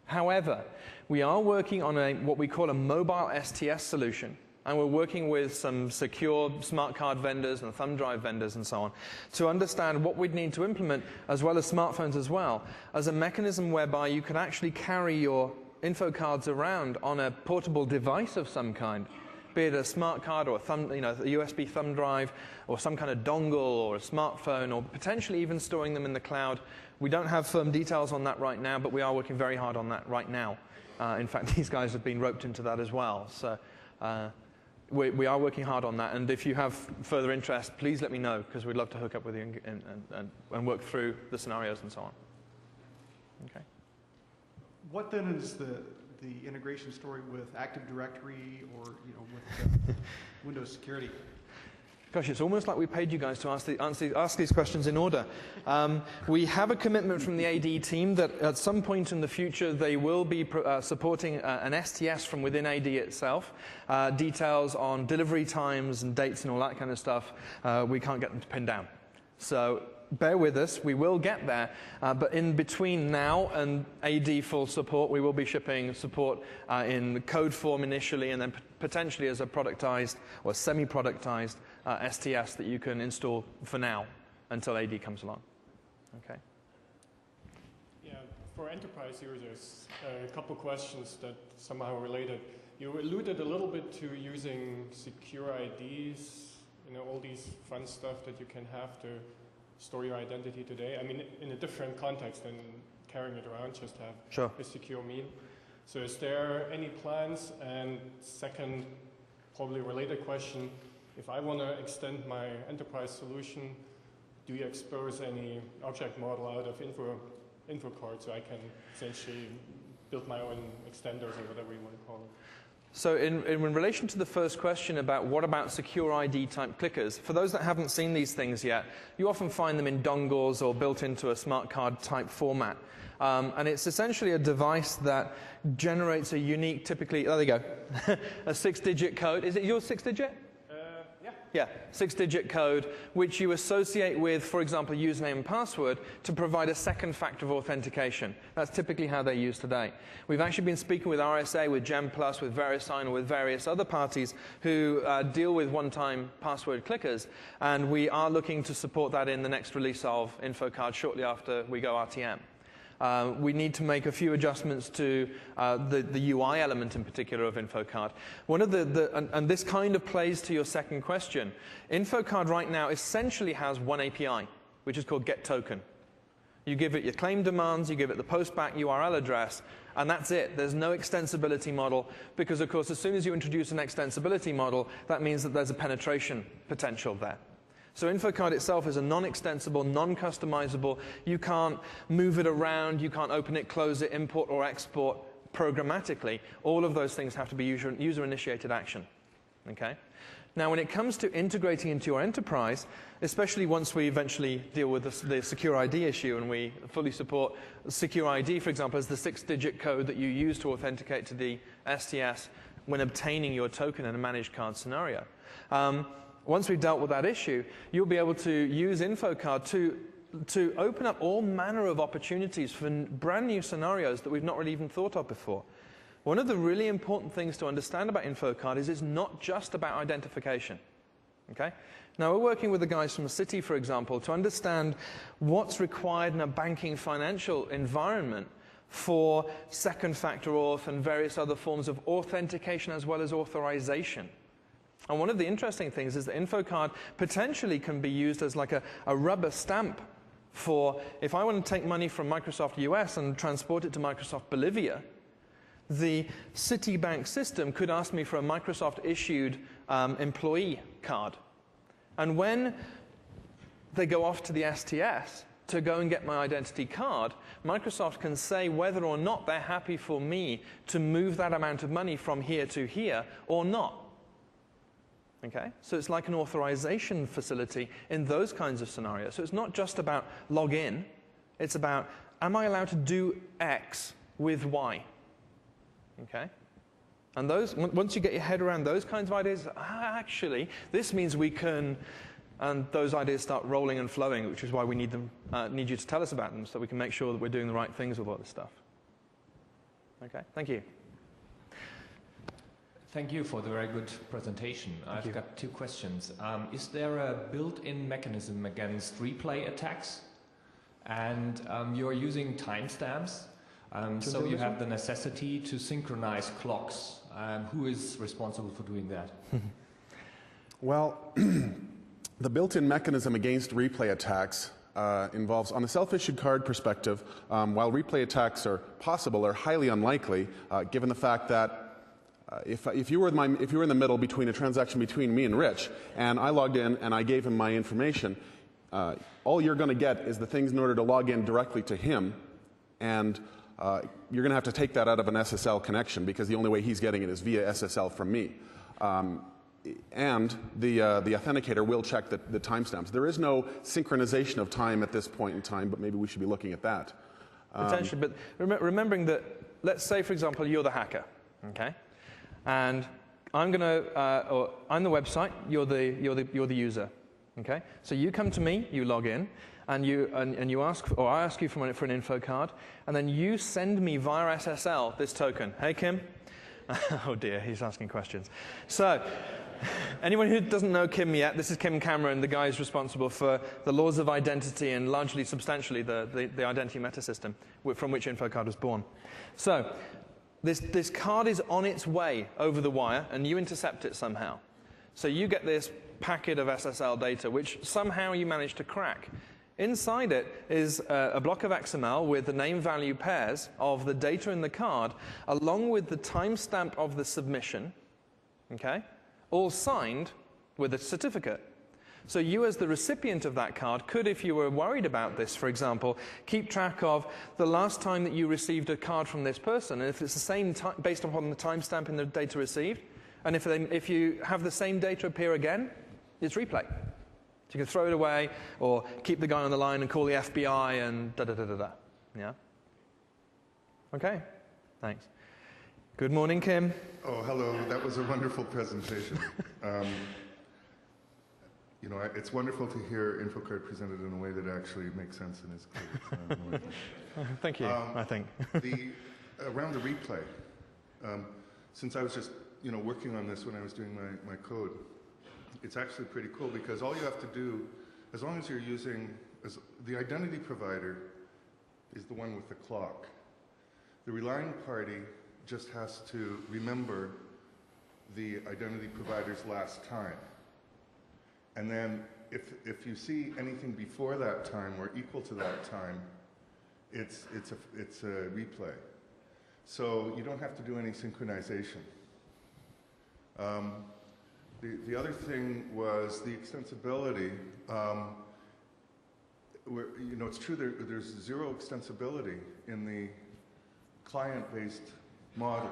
However, we are working on what we call a mobile STS solution, and we're working with some secure smart card vendors and thumb drive vendors and so on to understand what we'd need to implement, as well as smartphones as well, as a mechanism whereby you can actually carry your InfoCards around on a portable device of some kind, be it a smart card or a USB thumb drive or some kind of dongle or a smartphone, or potentially even storing them in the cloud. We don't have firm details on that right now, but we are working very hard on that right now. In fact, these guys have been roped into that as well. So we are working hard on that. And if you have further interest, please let me know, because we'd love to hook up with you and work through the scenarios and so on. Okay. What then is the integration story with Active Directory or with Windows Security? Gosh, it's almost like we paid you guys to ask these questions in order. We have a commitment from the AD team that at some point in the future they will be supporting an STS from within AD itself. Details on delivery times and dates and all that kind of stuff, we can't get them to pin down. So bear with us, we will get there, but in between now and AD full support, we will be shipping support in code form initially, and then potentially as a productized or semi-productized STS that you can install for now until AD comes along. Okay. Yeah, for enterprise users, a couple questions that somehow related. You alluded a little bit to using secure IDs, all these fun stuff that you can have to store your identity today. I mean, in a different context than carrying it around, just have a secure mean. So is there any plans? And second, probably related question, if I want to extend my enterprise solution, do you expose any object model out of InfoCard so I can essentially build my own extenders or whatever you want to call it? So in relation to the first question about what about secure ID type clickers, for those that haven't seen these things yet, you often find them in dongles or built into a smart card type format. And it's essentially a device that generates a unique, typically, there you go, a 6-digit code. Is it your 6-digit? Yeah, 6-digit code, which you associate with, for example, username and password to provide a second factor of authentication. That's typically how they're used today. We've actually been speaking with RSA, with GemPlus, with VeriSign, or with various other parties who deal with one-time password clickers, and we are looking to support that in the next release of InfoCard shortly after we go RTM. We need to make a few adjustments to the UI element in particular of InfoCard. One of and this kind of plays to your second question. InfoCard right now essentially has one API, which is called getToken. You give it your claim demands, you give it the postback URL address, and that's it. There's no extensibility model because, of course, as soon as you introduce an extensibility model, that means that there's a penetration potential there. So InfoCard itself is a non-extensible, non-customizable. You can't move it around. You can't open it, close it, import or export programmatically. All of those things have to be user-initiated action. Okay? Now, when it comes to integrating into your enterprise, especially once we eventually deal with the secure ID issue and we fully support secure ID, for example, as the 6-digit code that you use to authenticate to the STS when obtaining your token in a managed card scenario. Once we've dealt with that issue, you'll be able to use InfoCard to open up all manner of opportunities for brand new scenarios that we've not really even thought of before. One of the really important things to understand about InfoCard is it's not just about identification. Okay? Now, we're working with the guys from Citi, for example, to understand what's required in a banking financial environment for second factor auth and various other forms of authentication as well as authorization. And one of the interesting things is that InfoCard potentially can be used as like a rubber stamp for, if I want to take money from Microsoft US and transport it to Microsoft Bolivia, the Citibank system could ask me for a Microsoft-issued employee card. And when they go off to the STS to go and get my identity card, Microsoft can say whether or not they're happy for me to move that amount of money from here to here or not. Okay? So it's like an authorization facility in those kinds of scenarios. So it's not just about login. It's about, am I allowed to do X with Y? Okay? And once you get your head around those kinds of ideas, actually, this means we can, and those ideas start rolling and flowing, which is why we need you to tell us about them so that we can make sure that we're doing the right things with all this stuff. Okay? Thank you. Thank you for the very good presentation. I've got two questions. Is there a built-in mechanism against replay attacks? And you're using timestamps, so you have the necessity to synchronize clocks. Who is responsible for doing that? Well, the built-in mechanism against replay attacks involves, on a self-issued card perspective, while replay attacks are possible, are highly unlikely, given the fact that if you were in the middle between a transaction between me and Rich, and I logged in and I gave him my information, all you're going to get is the things in order to log in directly to him, and you're going to have to take that out of an SSL connection because the only way he's getting it is via SSL from me. And the authenticator will check the timestamps. There is no synchronization of time at this point in time, but maybe we should be looking at that. Potentially, but remembering that, let's say, for example, you're the hacker, okay? And I'm the website, you're the user, okay? So you come to me, you log in, and you ask, or I ask you for an info card, and then you send me via SSL this token. Hey, Kim. Oh dear, he's asking questions. So, anyone who doesn't know Kim yet, this is Kim Cameron, the guy who's responsible for the laws of identity and largely, substantially, the identity meta system from which InfoCard was born. So, this card is on its way over the wire, and you intercept it somehow. So you get this packet of SSL data, which somehow you manage to crack. Inside it is a block of XML with the name-value pairs of the data in the card, along with the timestamp of the submission, okay, all signed with a certificate. So you, as the recipient of that card, could, if you were worried about this, for example, keep track of the last time that you received a card from this person, and if it's the same time, based upon the timestamp in the data received, and if you have the same data appear again, it's replay. So you can throw it away, or keep the guy on the line and call the FBI and da-da-da-da-da. Yeah? Okay. Thanks. Good morning, Kim. Oh, hello. That was a wonderful presentation. You know, it's wonderful to hear InfoCard presented in a way that actually makes sense and is clear. Thank you, I think. Around the replay, since I was just, working on this when I was doing my code, it's actually pretty cool because all you have to do, as long as you're using, the identity provider is the one with the clock. The relying party just has to remember the identity provider's last time. And then if you see anything before that time or equal to that time, it's a replay. So you don't have to do any synchronization. The other thing was the extensibility. It's true there's zero extensibility in the client-based model.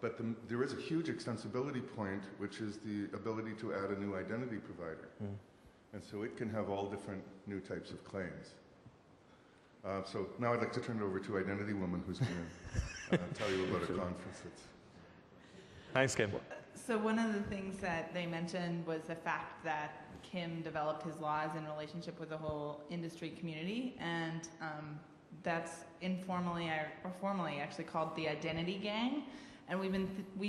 But there is a huge extensibility point, which is the ability to add a new identity provider. And so it can have all different new types of claims. So now I'd like to turn it over to Identity Woman, who's going to tell you about a conference that's... Thanks, Kim. So one of the things that they mentioned was the fact that Kim developed his laws in relationship with the whole industry community, and that's informally or formally actually called the Identity Gang. And we've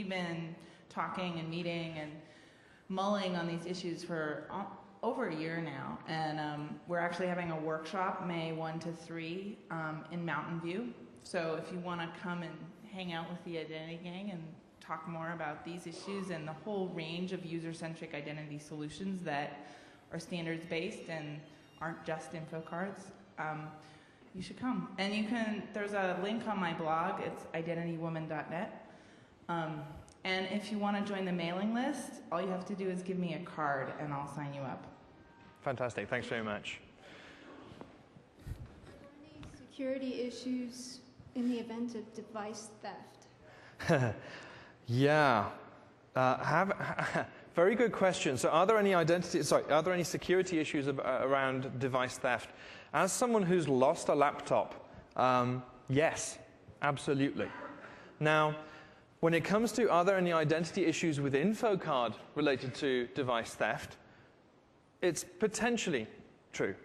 been talking and meeting and mulling on these issues for over a year now, and we're actually having a workshop May 1 to 3 in Mountain View. So if you want to come and hang out with the Identity Gang and talk more about these issues and the whole range of user-centric identity solutions that are standards-based and aren't just InfoCards, you should come. And there's a link on my blog, it's identitywoman.net. And if you want to join the mailing list, all you have to do is give me a card and I'll sign you up. Fantastic, thanks very much. Any security issues in the event of device theft? Yeah, very good question. So are there any security issues around device theft? As someone who's lost a laptop, yes, absolutely. Now, when it comes to are there any identity issues with InfoCard related to device theft, it's potentially true.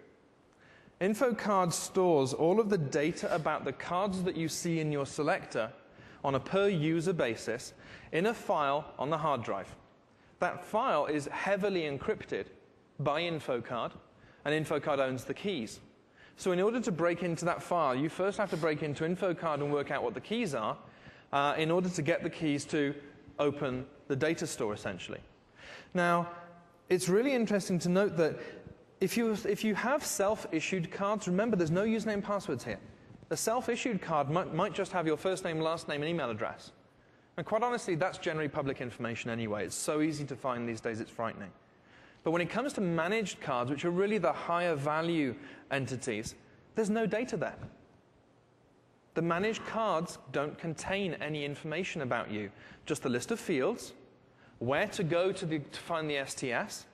InfoCard stores all of the data about the cards that you see in your selector on a per-user basis in a file on the hard drive. That file is heavily encrypted by InfoCard, and InfoCard owns the keys. So in order to break into that file, you first have to break into InfoCard and work out what the keys are in order to get the keys to open the data store, essentially. Now, it's really interesting to note that if you have self-issued cards, remember there's no username and passwords here. A self-issued card might just have your first name, last name, and email address. And quite honestly, that's generally public information anyway. It's so easy to find these days, it's frightening. But when it comes to managed cards, which are really the higher value entities, there's no data there. The managed cards don't contain any information about you, just a list of fields, where to go to find the STS,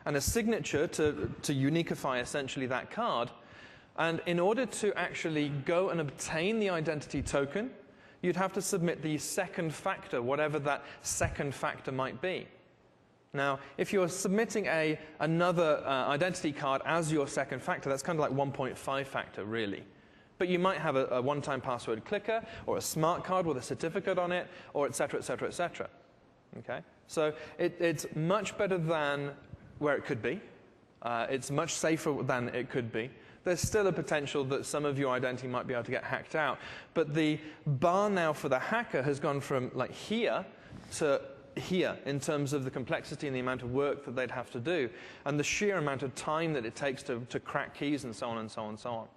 and a signature to uniquify essentially that card. And in order to actually go and obtain the identity token, you'd have to submit the second factor, whatever that second factor might be. Now, if you're submitting another identity card as your second factor, that's kind of like 1.5 factor, really. But you might have a one-time password clicker, or a smart card with a certificate on it, or et cetera, et cetera, et cetera. Okay? So it's much better than where it could be. It's much safer than it could be. There's still a potential that some of your identity might be able to get hacked out. But the bar now for the hacker has gone from like here to here in terms of the complexity and the amount of work that they'd have to do, and the sheer amount of time that it takes to crack keys and so on and so on and so on.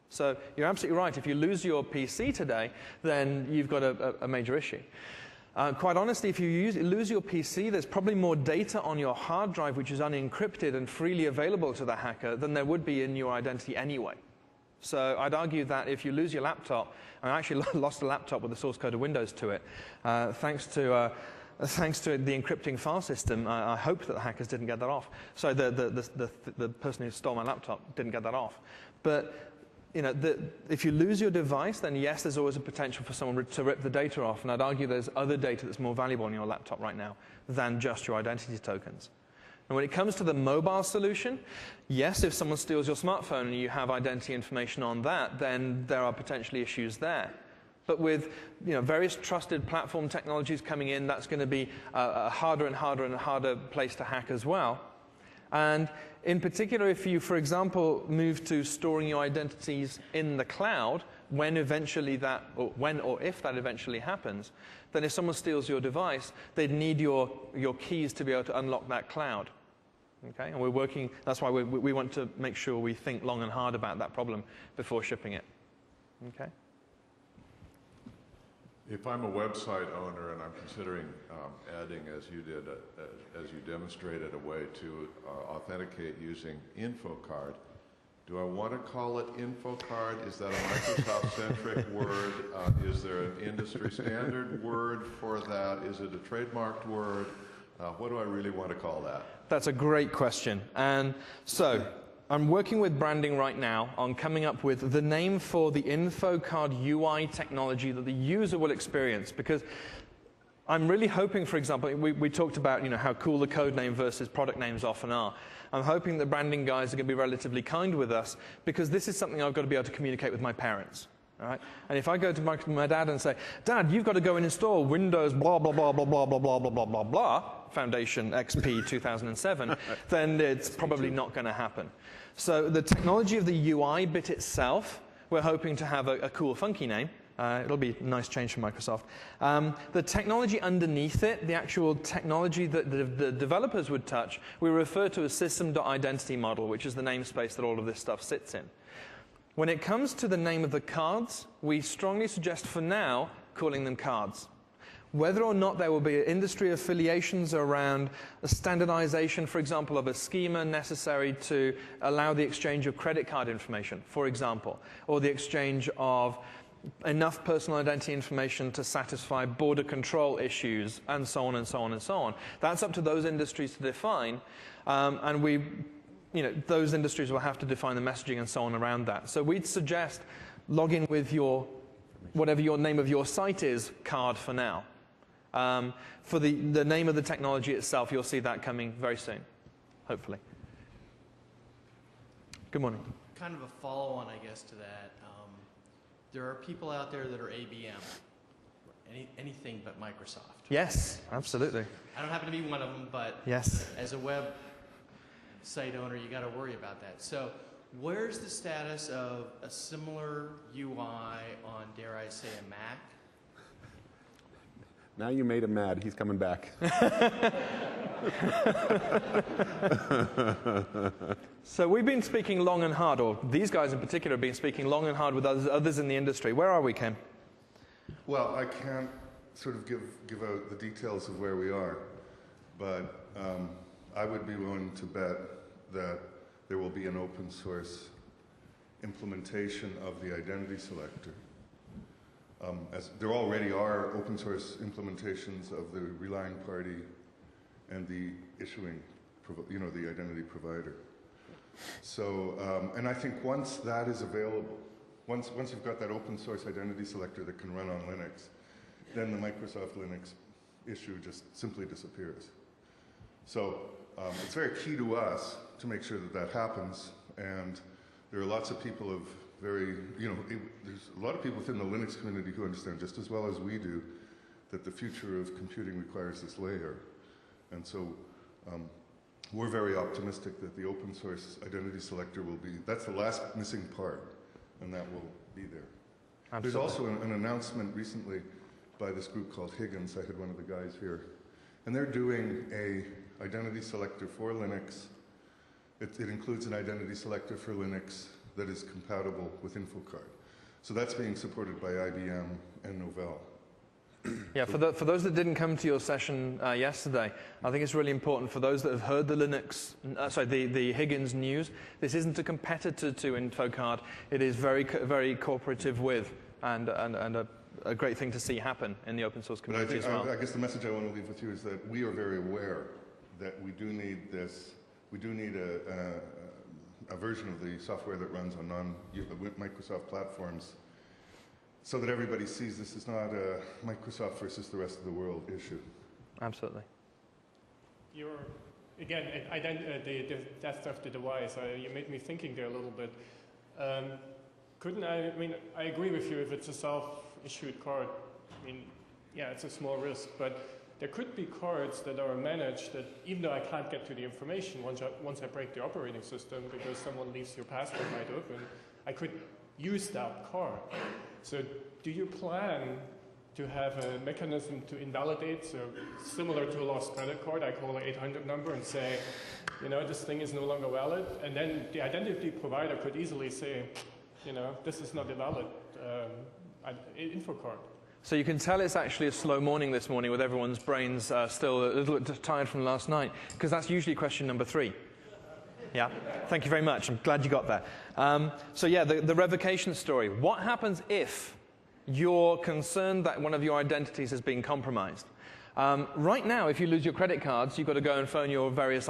So you're absolutely right. If you lose your PC today, then you've got a major issue. Quite honestly, if you lose your PC, there's probably more data on your hard drive which is unencrypted and freely available to the hacker than there would be in your identity anyway. So I'd argue that if you lose your laptop, I actually lost a laptop with the source code of Windows to it, thanks to the encrypting file system, I hope that the hackers didn't get that off. So the person who stole my laptop didn't get that off. But if you lose your device, then yes, there's always a potential for someone to rip the data off. And I'd argue there's other data that's more valuable on your laptop right now than just your identity tokens. And when it comes to the mobile solution, yes, if someone steals your smartphone and you have identity information on that, then there are potentially issues there. But with various trusted platform technologies coming in, that's going to be a harder and harder and harder place to hack as well. And In particular, if you, for example, move to storing your identities in the cloud, when eventually that, or when or if that eventually happens, then if someone steals your device, they'd need your keys to be able to unlock that cloud. Okay? And we're working, that's why we want to make sure we think long and hard about that problem before shipping it. Okay? If I'm a website owner and I'm considering adding, as you did, as you demonstrated, a way to authenticate using InfoCard, do I want to call it InfoCard? Is that a Microsoft-centric word? Is there an industry standard word for that? Is it a trademarked word? What do I really want to call that? That's a great question. And so, I'm working with branding right now on coming up with the name for the InfoCard UI technology that the user will experience, because I'm really hoping, for example, we talked about how cool the code name versus product names often are. I'm hoping the branding guys are going to be relatively kind with us, because this is something I've got to be able to communicate with my parents. All right? And if I go to my dad and say, Dad, you've got to go and install Windows blah, blah, blah, blah, blah, blah, blah, blah, blah, blah, blah, Foundation XP 2007, then it's probably not going to happen. So the technology of the UI bit itself, we're hoping to have a cool, funky name. It'll be a nice change for Microsoft. The technology underneath it, the actual technology that the developers would touch, we refer to as system.identity model, which is the namespace that all of this stuff sits in. When it comes to the name of the cards, we strongly suggest for now calling them cards. Whether or not there will be industry affiliations around the standardization, for example, of a schema necessary to allow the exchange of credit card information, for example, or the exchange of enough personal identity information to satisfy border control issues, and so on and so on and so on. That's up to those industries to define, and those industries will have to define the messaging and so on around that. So we'd suggest log in with whatever your name of your site is, card for now. For the name of the technology itself, you'll see that coming very soon, hopefully. Good morning. Kind of a follow-on, I guess, to that. There are people out there that are ABM, anything but Microsoft. Yes, absolutely. I don't happen to be one of them, but yes, as a web site owner, you got to worry about that. So where's the status of a similar UI on, dare I say, a Mac? Now you made him mad. He's coming back. So we've been speaking long and hard, or these guys in particular have been speaking long and hard with others in the industry. Where are we, Kim? Well, I can't sort of give out the details of where we are, but I would be willing to bet that there will be an open source implementation of the identity selector. As there already are open source implementations of the relying party and the issuing, the identity provider. So, and I think once that is available, once you've got that open source identity selector that can run on Linux, then the Microsoft Linux issue just simply disappears. So it's very key to us to make sure that that happens, and there are lots of people of there's a lot of people within the Linux community who understand just as well as we do that the future of computing requires this layer. And so we're very optimistic that the open source identity selector will be, that's the last missing part, and that will be there. Absolutely. There's also an announcement recently by this group called Higgins. I had one of the guys here. And they're doing a identity selector for Linux. It includes an identity selector for Linux that is compatible with InfoCard. So that's being supported by IBM and Novell. Yeah, for those that didn't come to your session yesterday, I think it's really important for those that have heard the the Higgins news. This isn't a competitor to InfoCard. It is very, very cooperative with, and a great thing to see happen in the open source community as well. I guess the message I want to leave with you is that we are very aware that we do need this. We do need a version of the software that runs on non-Microsoft platforms, so that everybody sees this is not a Microsoft versus the rest of the world issue. Absolutely. Again, the death of the device, you made me thinking there a little bit. I agree with you if it's a self-issued card. I mean, yeah, it's a small risk, but there could be cards that are managed that even though I can't get to the information once I break the operating system because someone leaves your password wide open, I could use that card. So do you plan to have a mechanism to invalidate, so similar to a lost credit card, I call an 800 number and say, you know, this thing is no longer valid, and then the identity provider could easily say, you know, this is not a valid InfoCard. So you can tell it's actually a slow morning this morning with everyone's brains still a little bit tired from last night, because that's usually question number 3. Yeah, thank you very much. I'm glad you got that. So yeah, the revocation story. What happens if you're concerned that one of your identities has been compromised? Right now, if you lose your credit cards, you've got to go and phone your various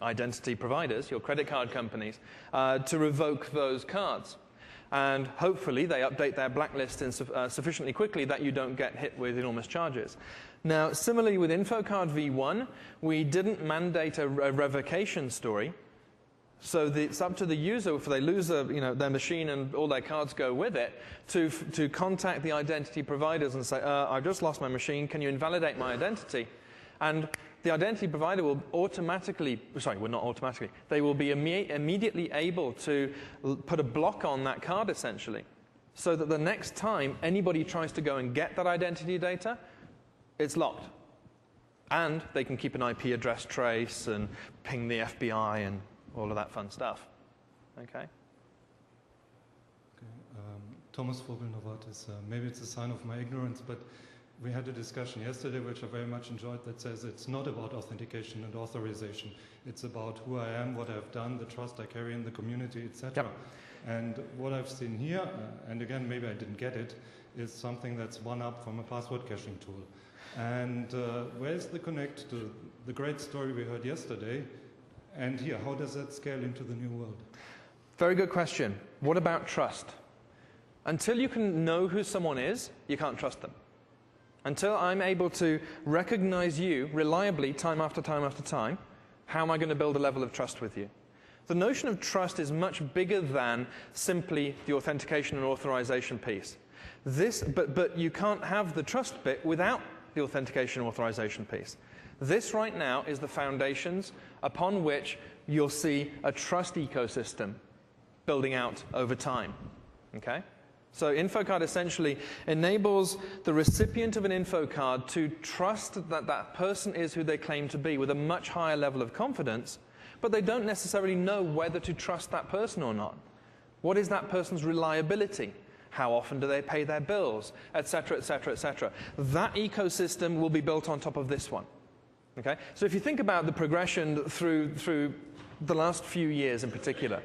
identity providers, your credit card companies, to revoke those cards. And hopefully they update their blacklist sufficiently quickly that you don't get hit with enormous charges. Now, similarly with InfoCard v1, we didn't mandate a revocation story. So it's up to the user, if they lose their machine and all their cards go with it, to contact the identity providers and say, I've just lost my machine, can you invalidate my identity? And the identity provider will they will be immediately able to put a block on that card, essentially, so that the next time anybody tries to go and get that identity data, it's locked. And they can keep an IP address trace and ping the FBI and all of that fun stuff. Okay? Thomas Vogel, Novartis. Maybe it's a sign of my ignorance, but we had a discussion yesterday, which I very much enjoyed, that says it's not about authentication and authorization. It's about who I am, what I've done, the trust I carry in the community, etc. Yep. And what I've seen here, and again, maybe I didn't get it, is something that's one up from a password caching tool. And where's the connect to the great story we heard yesterday? And here, how does that scale into the new world? Very good question. What about trust? Until you can know who someone is, you can't trust them. Until I'm able to recognize you reliably time after time after time, how am I going to build a level of trust with you? The notion of trust is much bigger than simply the authentication and authorization piece. But you can't have the trust bit without the authentication and authorization piece. This right now is the foundations upon which you'll see a trust ecosystem building out over time. Okay? So InfoCard essentially enables the recipient of an InfoCard to trust that that person is who they claim to be with a much higher level of confidence, but they don't necessarily know whether to trust that person or not. What is that person's reliability? How often do they pay their bills? Etc., etc., etc. That ecosystem will be built on top of this one. Okay? So if you think about the progression through the last few years in particular,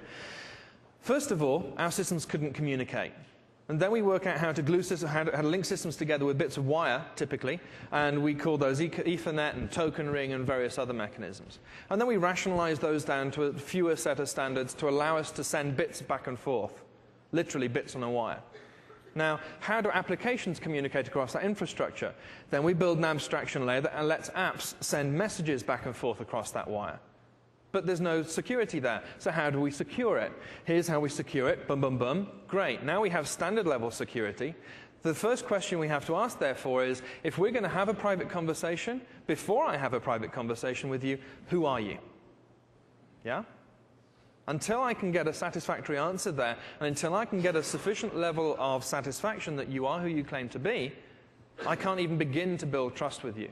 first of all, our systems couldn't communicate. And then we work out how to glue systems, how to link systems together with bits of wire, typically, and we call those Ethernet and token ring and various other mechanisms. And then we rationalize those down to a fewer set of standards to allow us to send bits back and forth, literally bits on a wire. Now, how do applications communicate across that infrastructure? Then we build an abstraction layer that lets apps send messages back and forth across that wire. But there's no security there. So how do we secure it? Here's how we secure it. Boom, boom, boom. Great. Now we have standard level security. The first question we have to ask, therefore, is if we're going to have a private conversation, before I have a private conversation with you, who are you? Yeah? Until I can get a satisfactory answer there, and until I can get a sufficient level of satisfaction that you are who you claim to be, I can't even begin to build trust with you.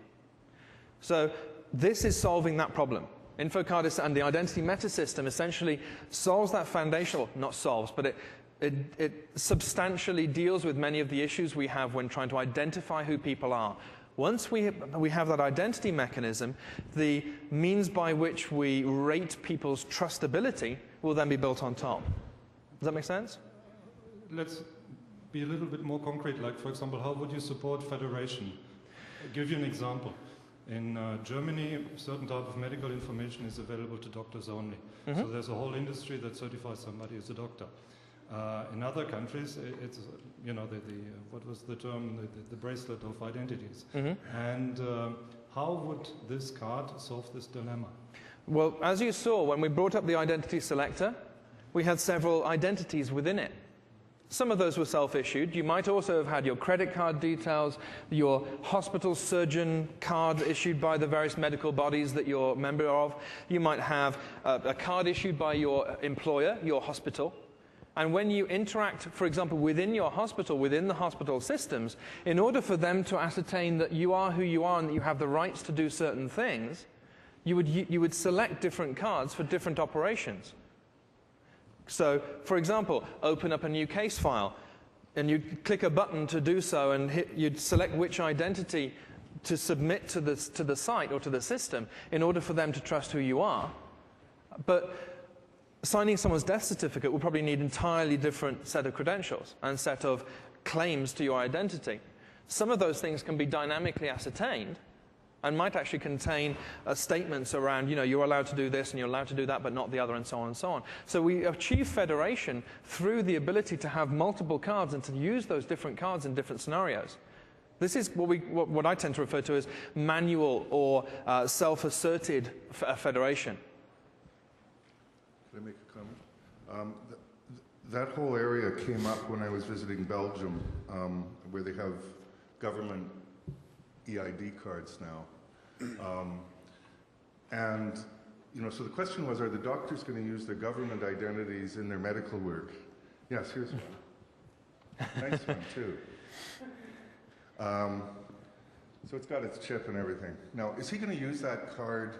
So this is solving that problem. InfoCard and the identity meta system essentially solves that foundation, well, not solves, but it substantially deals with many of the issues we have when trying to identify who people are. Once we have that identity mechanism, the means by which we rate people's trustability will then be built on top. Does that make sense? Let's be a little bit more concrete, like, for example, how would you support federation? I'll give you an example. In Germany, a certain type of medical information is available to doctors only. Mm-hmm. So there's a whole industry that certifies somebody as a doctor. In other countries, it's, what was the term, the bracelet of identities. Mm-hmm. And how would this card solve this dilemma? Well, as you saw, when we brought up the identity selector, we had several identities within it. Some of those were self-issued. You might also have had your credit card details, your hospital surgeon card issued by the various medical bodies that you're a member of. You might have a card issued by your employer, your hospital. And when you interact, for example, within your hospital, within the hospital systems, in order for them to ascertain that you are who you are and that you have the rights to do certain things, you would select different cards for different operations. So, for example, open up a new case file, and you click a button to do so, and you'd select which identity to submit to the site or to the system in order for them to trust who you are. But signing someone's death certificate will probably need an entirely different set of credentials and set of claims to your identity. Some of those things can be dynamically ascertained and might actually contain statements around, you're allowed to do this and you're allowed to do that, but not the other, and so on and so on. So we achieve federation through the ability to have multiple cards and to use those different cards in different scenarios. This is what I tend to refer to as manual or self-asserted federation. Can I make a comment? That whole area came up when I was visiting Belgium, where they have government EID cards now. So the question was, are the doctors going to use their government identities in their medical work? Yes, here's one. Nice one, too. So it's got its chip and everything. Now, is he going to use that card?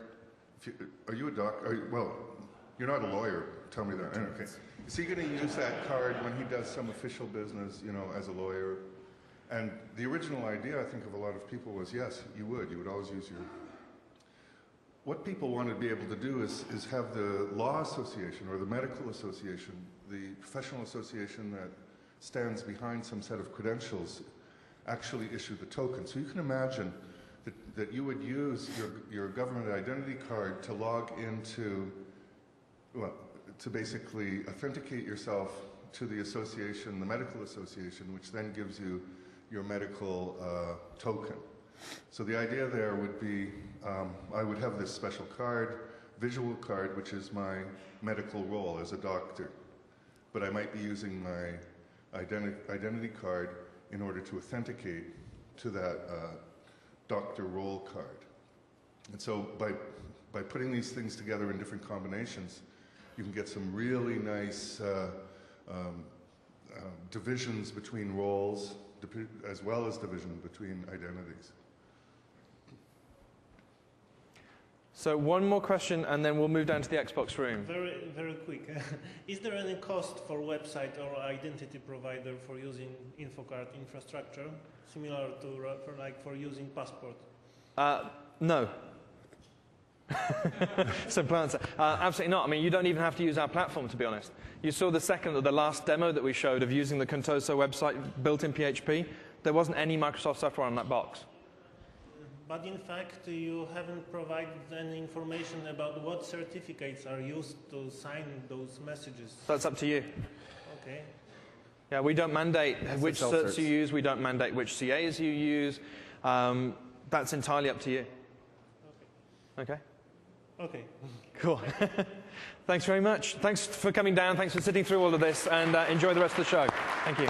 Are you a doctor? Well, you're not a lawyer. Tell me that. Okay. Is he going to use that card when he does some official business, as a lawyer? And the original idea, I think, of a lot of people was, yes, you would. You would always use your... What people want to be able to do is have the law association or the medical association, the professional association that stands behind some set of credentials, actually issue the token. So you can imagine that you would use your government identity card to log into, to basically authenticate yourself to the association, the medical association, which then gives you your medical token. So the idea there would be, I would have this special card, visual card, which is my medical role as a doctor. But I might be using my identity card in order to authenticate to that doctor role card. And so by putting these things together in different combinations, you can get some really nice divisions between roles, as well as division between identities. So one more question, and then we'll move down to the Xbox room. Very, very quick. Is there any cost for website or identity provider for using InfoCard infrastructure, similar to for using Passport? No. Simple answer. Absolutely not. I mean, you don't even have to use our platform, to be honest. You saw the last demo that we showed of using the Contoso website built in PHP. There wasn't any Microsoft software on that box. But in fact, you haven't provided any information about what certificates are used to sign those messages. That's up to you. Okay. Yeah, we don't mandate which certs you use. We don't mandate which CAs you use. That's entirely up to you. Okay? Okay. Cool. Thanks very much. Thanks for coming down. Thanks for sitting through all of this. And enjoy the rest of the show. Thank you.